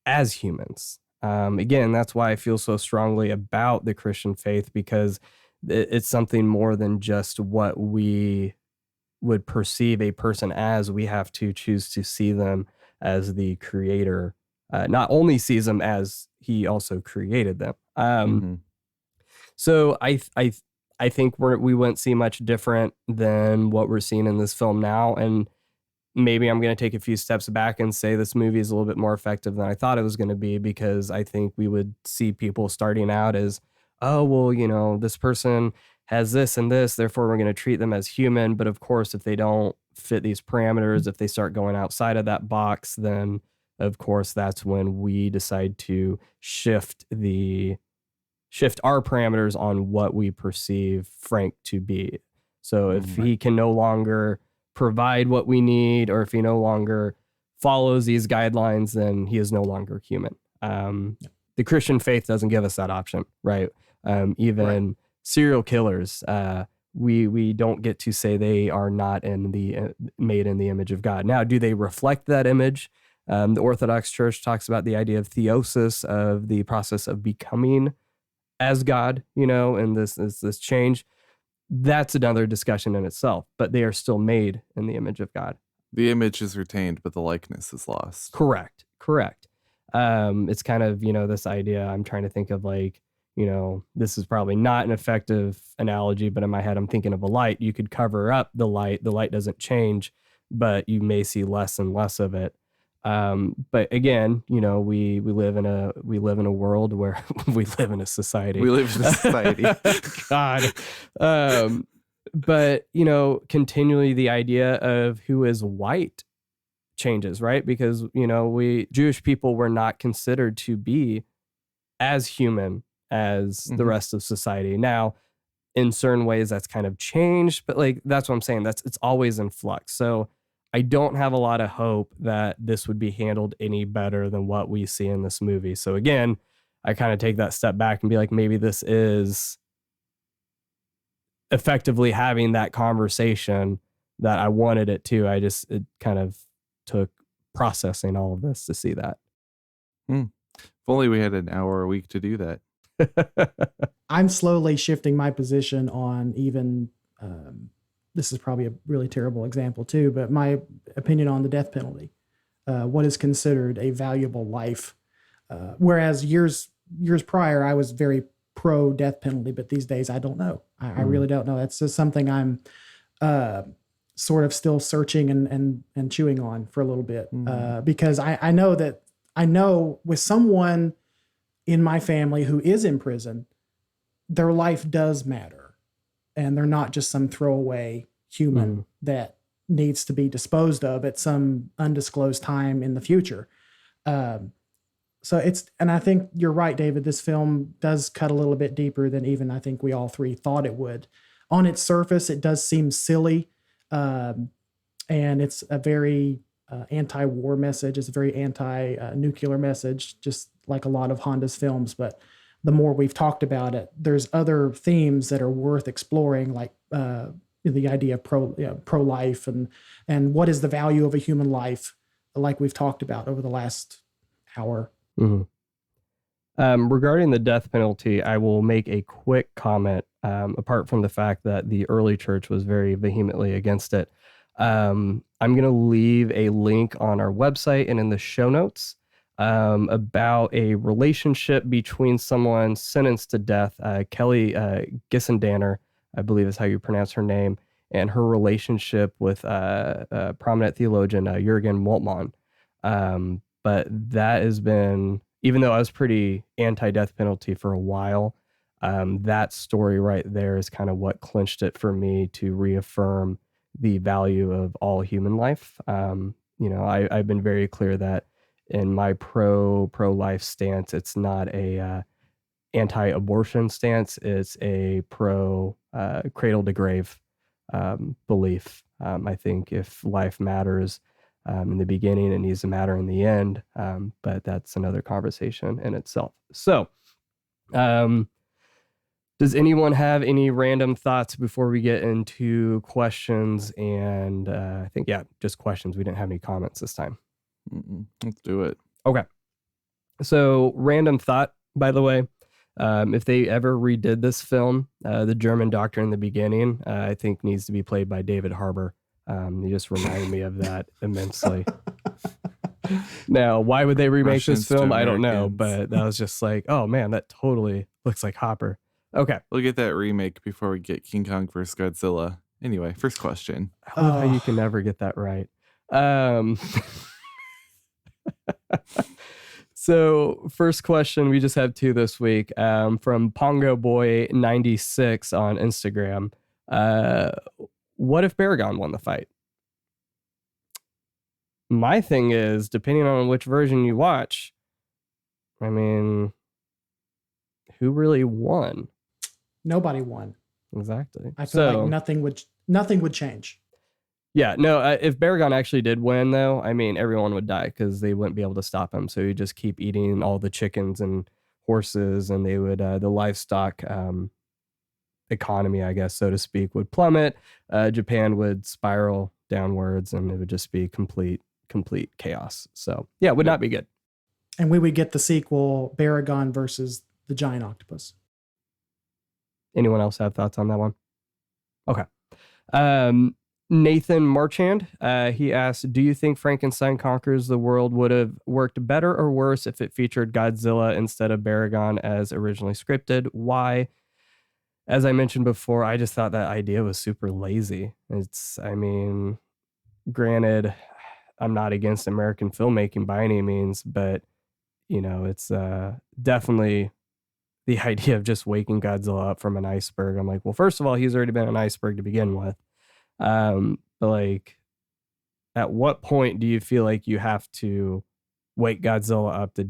as humans. Again, that's why I feel so strongly about the Christian faith, because it's something more than just what we would perceive a person as. We have to choose to see them as the creator, not only sees them as he also created them. So I think we wouldn't see much different than what we're seeing in this film now. And maybe I'm going to take a few steps back and say this movie is a little bit more effective than I thought it was going to be, because I think we would see people starting out as, oh, well, you know, this person has this and this, therefore we're going to treat them as human. But of course, if they don't fit these parameters, if they start going outside of that box, then of course that's when we decide to shift our parameters on what we perceive Frank to be. So if he can no longer provide what we need, or if he no longer follows these guidelines, then he is no longer human. The Christian faith doesn't give us that option, right? Even serial killers, we don't get to say they are not made in the image of God. Now, do they reflect that image? The Orthodox Church talks about the idea of theosis, of the process of becoming as God, you know, and this change. That's another discussion in itself, but they are still made in the image of God. The image is retained, but the likeness is lost. Correct. It's kind of, you know, this idea, I'm trying to think of, like, you know, this is probably not an effective analogy, but in my head, I'm thinking of a light. You could cover up the light doesn't change, but you may see less and less of it. But again, you know, we live in a world where we live in a society. We live in a society. God. But, you know, continually the idea of who is white changes, right? Because, you know, Jewish people were not considered to be as human as the rest of society. Now, in certain ways that's kind of changed, but like, that's what I'm saying. It's always in flux. So I don't have a lot of hope that this would be handled any better than what we see in this movie. So again, I kind of take that step back and be like, maybe this is effectively having that conversation that I wanted it to. It kind of took processing all of this to see that. If only we had an hour a week to do that. I'm slowly shifting my position on even, this is probably a really terrible example too, but my opinion on the death penalty, what is considered a valuable life. Whereas years prior, I was very pro death penalty, but these days I don't know. I really don't know. That's just something I'm sort of still searching and chewing on for a little bit, because I know with someone in my family who is in prison, their life does matter, and they're not just some throwaway human that needs to be disposed of at some undisclosed time in the future. And I think you're right, David, this film does cut a little bit deeper than even I think we all three thought it would. On its surface, it does seem silly. And it's a very anti-war message. It's a very anti-nuclear message, just like a lot of Honda's films. But the more we've talked about it, there's other themes that are worth exploring, like the idea of pro-life and what is the value of a human life, like we've talked about over the last hour. Regarding the death penalty, I will make a quick comment, apart from the fact that the early church was very vehemently against it. I'm going to leave a link on our website and in the show notes about a relationship between someone sentenced to death, Kelly Gissendaner, I believe is how you pronounce her name, and her relationship with a prominent theologian, Jürgen Moltmann. But that has been, even though I was pretty anti-death penalty for a while, that story right there is kind of what clinched it for me to reaffirm the value of all human life. I've been very clear that in my pro-life stance, it's not a anti-abortion stance. It's a pro cradle to grave belief. I think if life matters in the beginning, it needs to matter in the end. But that's another conversation in itself. So, Does anyone have any random thoughts before we get into questions? And I think, just questions. We didn't have any comments this time. Let's do it. Okay. So random thought, by the way, if they ever redid this film, the German doctor in the beginning, I think needs to be played by David Harbour. He just reminded me of that immensely. Now, why would they remake Russians this film? to I don't know, Americans. but that was just like, oh man, that totally looks like Hopper. Okay. We'll get that remake before we get King Kong vs. Godzilla. Anyway, first question. I love how you can never get that right. So first question, we just have two this week, from Pongo Boy 96 on Instagram. What if Baragon won the fight? My thing is, depending on which version you watch, I mean, who really won? Nobody won. Exactly. I feel like nothing would change. Yeah, no, if Baragon actually did win, though, I mean, everyone would die because they wouldn't be able to stop him. So he'd just keep eating all the chickens and horses, and they would, the livestock economy, I guess, so to speak, would plummet. Japan would spiral downwards, and it would just be complete chaos. So, yeah, it would not be good. And we would get the sequel, Baragon versus the giant octopus. Anyone else have thoughts on that one? Okay. Nathan Marchand, he asked, do you think Frankenstein Conquers the World would have worked better or worse if it featured Godzilla instead of Baragon as originally scripted? Why? As I mentioned before, I just thought that idea was super lazy. I mean, granted, I'm not against American filmmaking by any means, but, you know, it's definitely the idea of just waking Godzilla up from an iceberg. I'm like, well, first of all, he's already been an iceberg to begin with. But like, at what point do you feel like you have to wake Godzilla up to,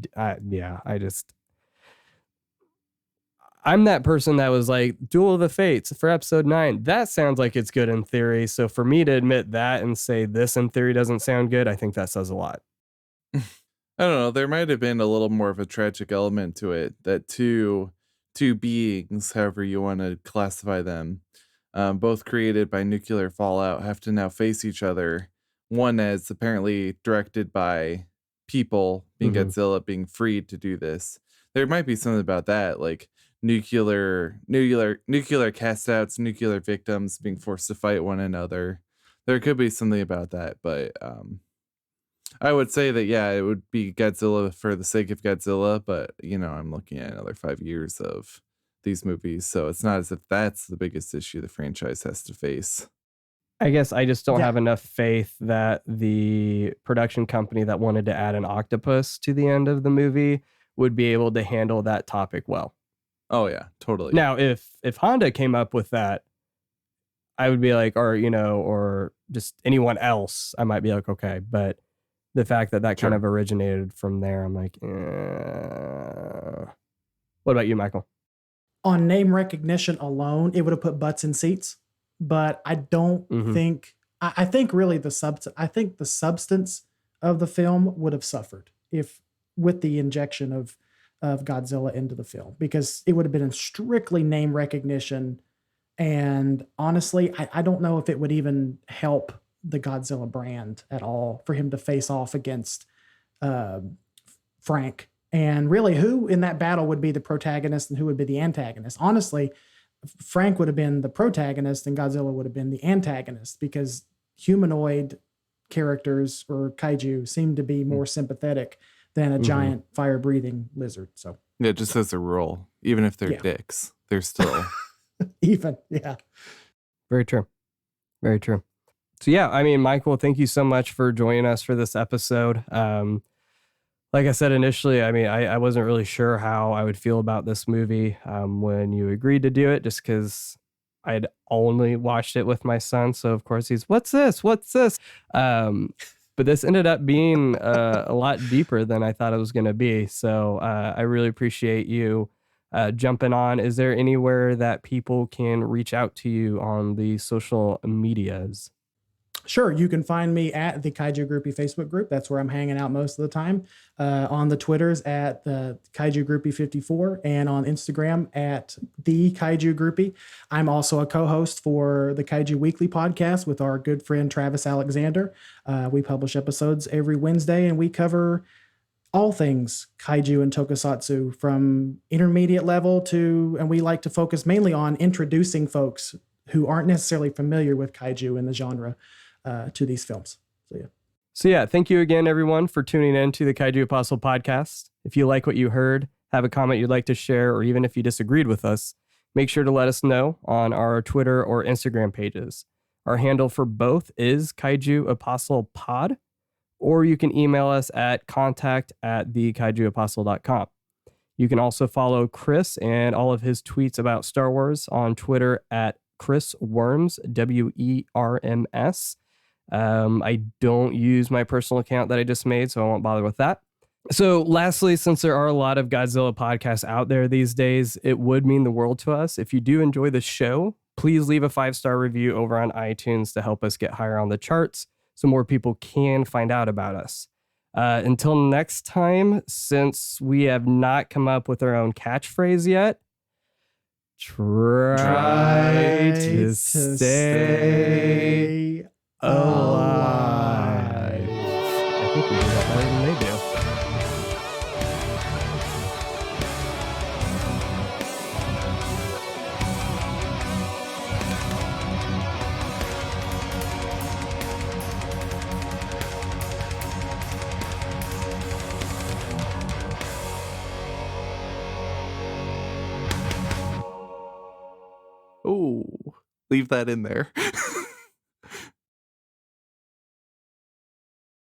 I'm that person that was like, Duel of the Fates for episode 9. That sounds like it's good in theory. So for me to admit that and say this in theory doesn't sound good, I think that says a lot. I don't know. There might have been a little more of a tragic element to it, that two beings, however you want to classify them, both created by nuclear fallout, have to now face each other. One as apparently directed by people, being Godzilla, being freed to do this. There might be something about that, like nuclear cast outs, nuclear victims being forced to fight one another. There could be something about that, but I would say that, yeah, it would be Godzilla for the sake of Godzilla, but, you know, I'm looking at another 5 years of these movies, so it's not as if that's the biggest issue the franchise has to face. I guess I just don't have enough faith that the production company that wanted to add an octopus to the end of the movie would be able to handle that topic well. Oh, yeah, totally. Now, if Honda came up with that, I would be like, or just anyone else, I might be like, okay, but the fact that kind of originated from there, I'm like, What about you, Michael? On name recognition alone, it would have put butts in seats, but I don't think, I think really the substance of the film would have suffered with the injection of Godzilla into the film, because it would have been in strictly name recognition. And honestly, I don't know if it would even help the Godzilla brand at all for him to face off against Frank. And really, who in that battle would be the protagonist and who would be the antagonist? Honestly, Frank would have been the protagonist and Godzilla would have been the antagonist, because humanoid characters or kaiju seem to be more sympathetic than a giant fire-breathing lizard. So yeah, just as a rule, even if they're dicks, they're still Very true. Very true. So yeah, I mean, Michael, thank you so much for joining us for this episode. Like I said initially, I mean, I wasn't really sure how I would feel about this movie when you agreed to do it, just because I'd only watched it with my son. So of course he's, what's this? But this ended up being a lot deeper than I thought it was going to be. So I really appreciate you jumping on. Is there anywhere that people can reach out to you on the social medias? Sure. You can find me at the Kaiju Groupie Facebook group. That's where I'm hanging out most of the time. On the Twitters at the Kaiju Groupie 54 and on Instagram at the Kaiju Groupie. I'm also a co-host for the Kaiju Weekly podcast with our good friend Travis Alexander. We publish episodes every Wednesday and we cover all things kaiju and tokusatsu from intermediate level and we like to focus mainly on introducing folks who aren't necessarily familiar with kaiju and the genre to these films. So yeah, thank you again, everyone, for tuning in to the Kaiju Apostle podcast. If you like what you heard, have a comment you'd like to share, or even if you disagreed with us, make sure to let us know on our Twitter or Instagram pages. Our handle for both is Kaiju Apostle Pod, or you can email us at contact@thekaijuapostle.com. You can also follow Chris and all of his tweets about Star Wars on Twitter at Chris Worms, WERMS. I don't use my personal account that I just made, so I won't bother with that. So lastly, since there are a lot of Godzilla podcasts out there these days, it would mean the world to us. If you do enjoy the show, please leave a 5-star review over on iTunes to help us get higher on the charts so more people can find out about us. Until next time, since we have not come up with our own catchphrase yet, try to stay alive. I think we did that better than they do. Oh, leave that in there.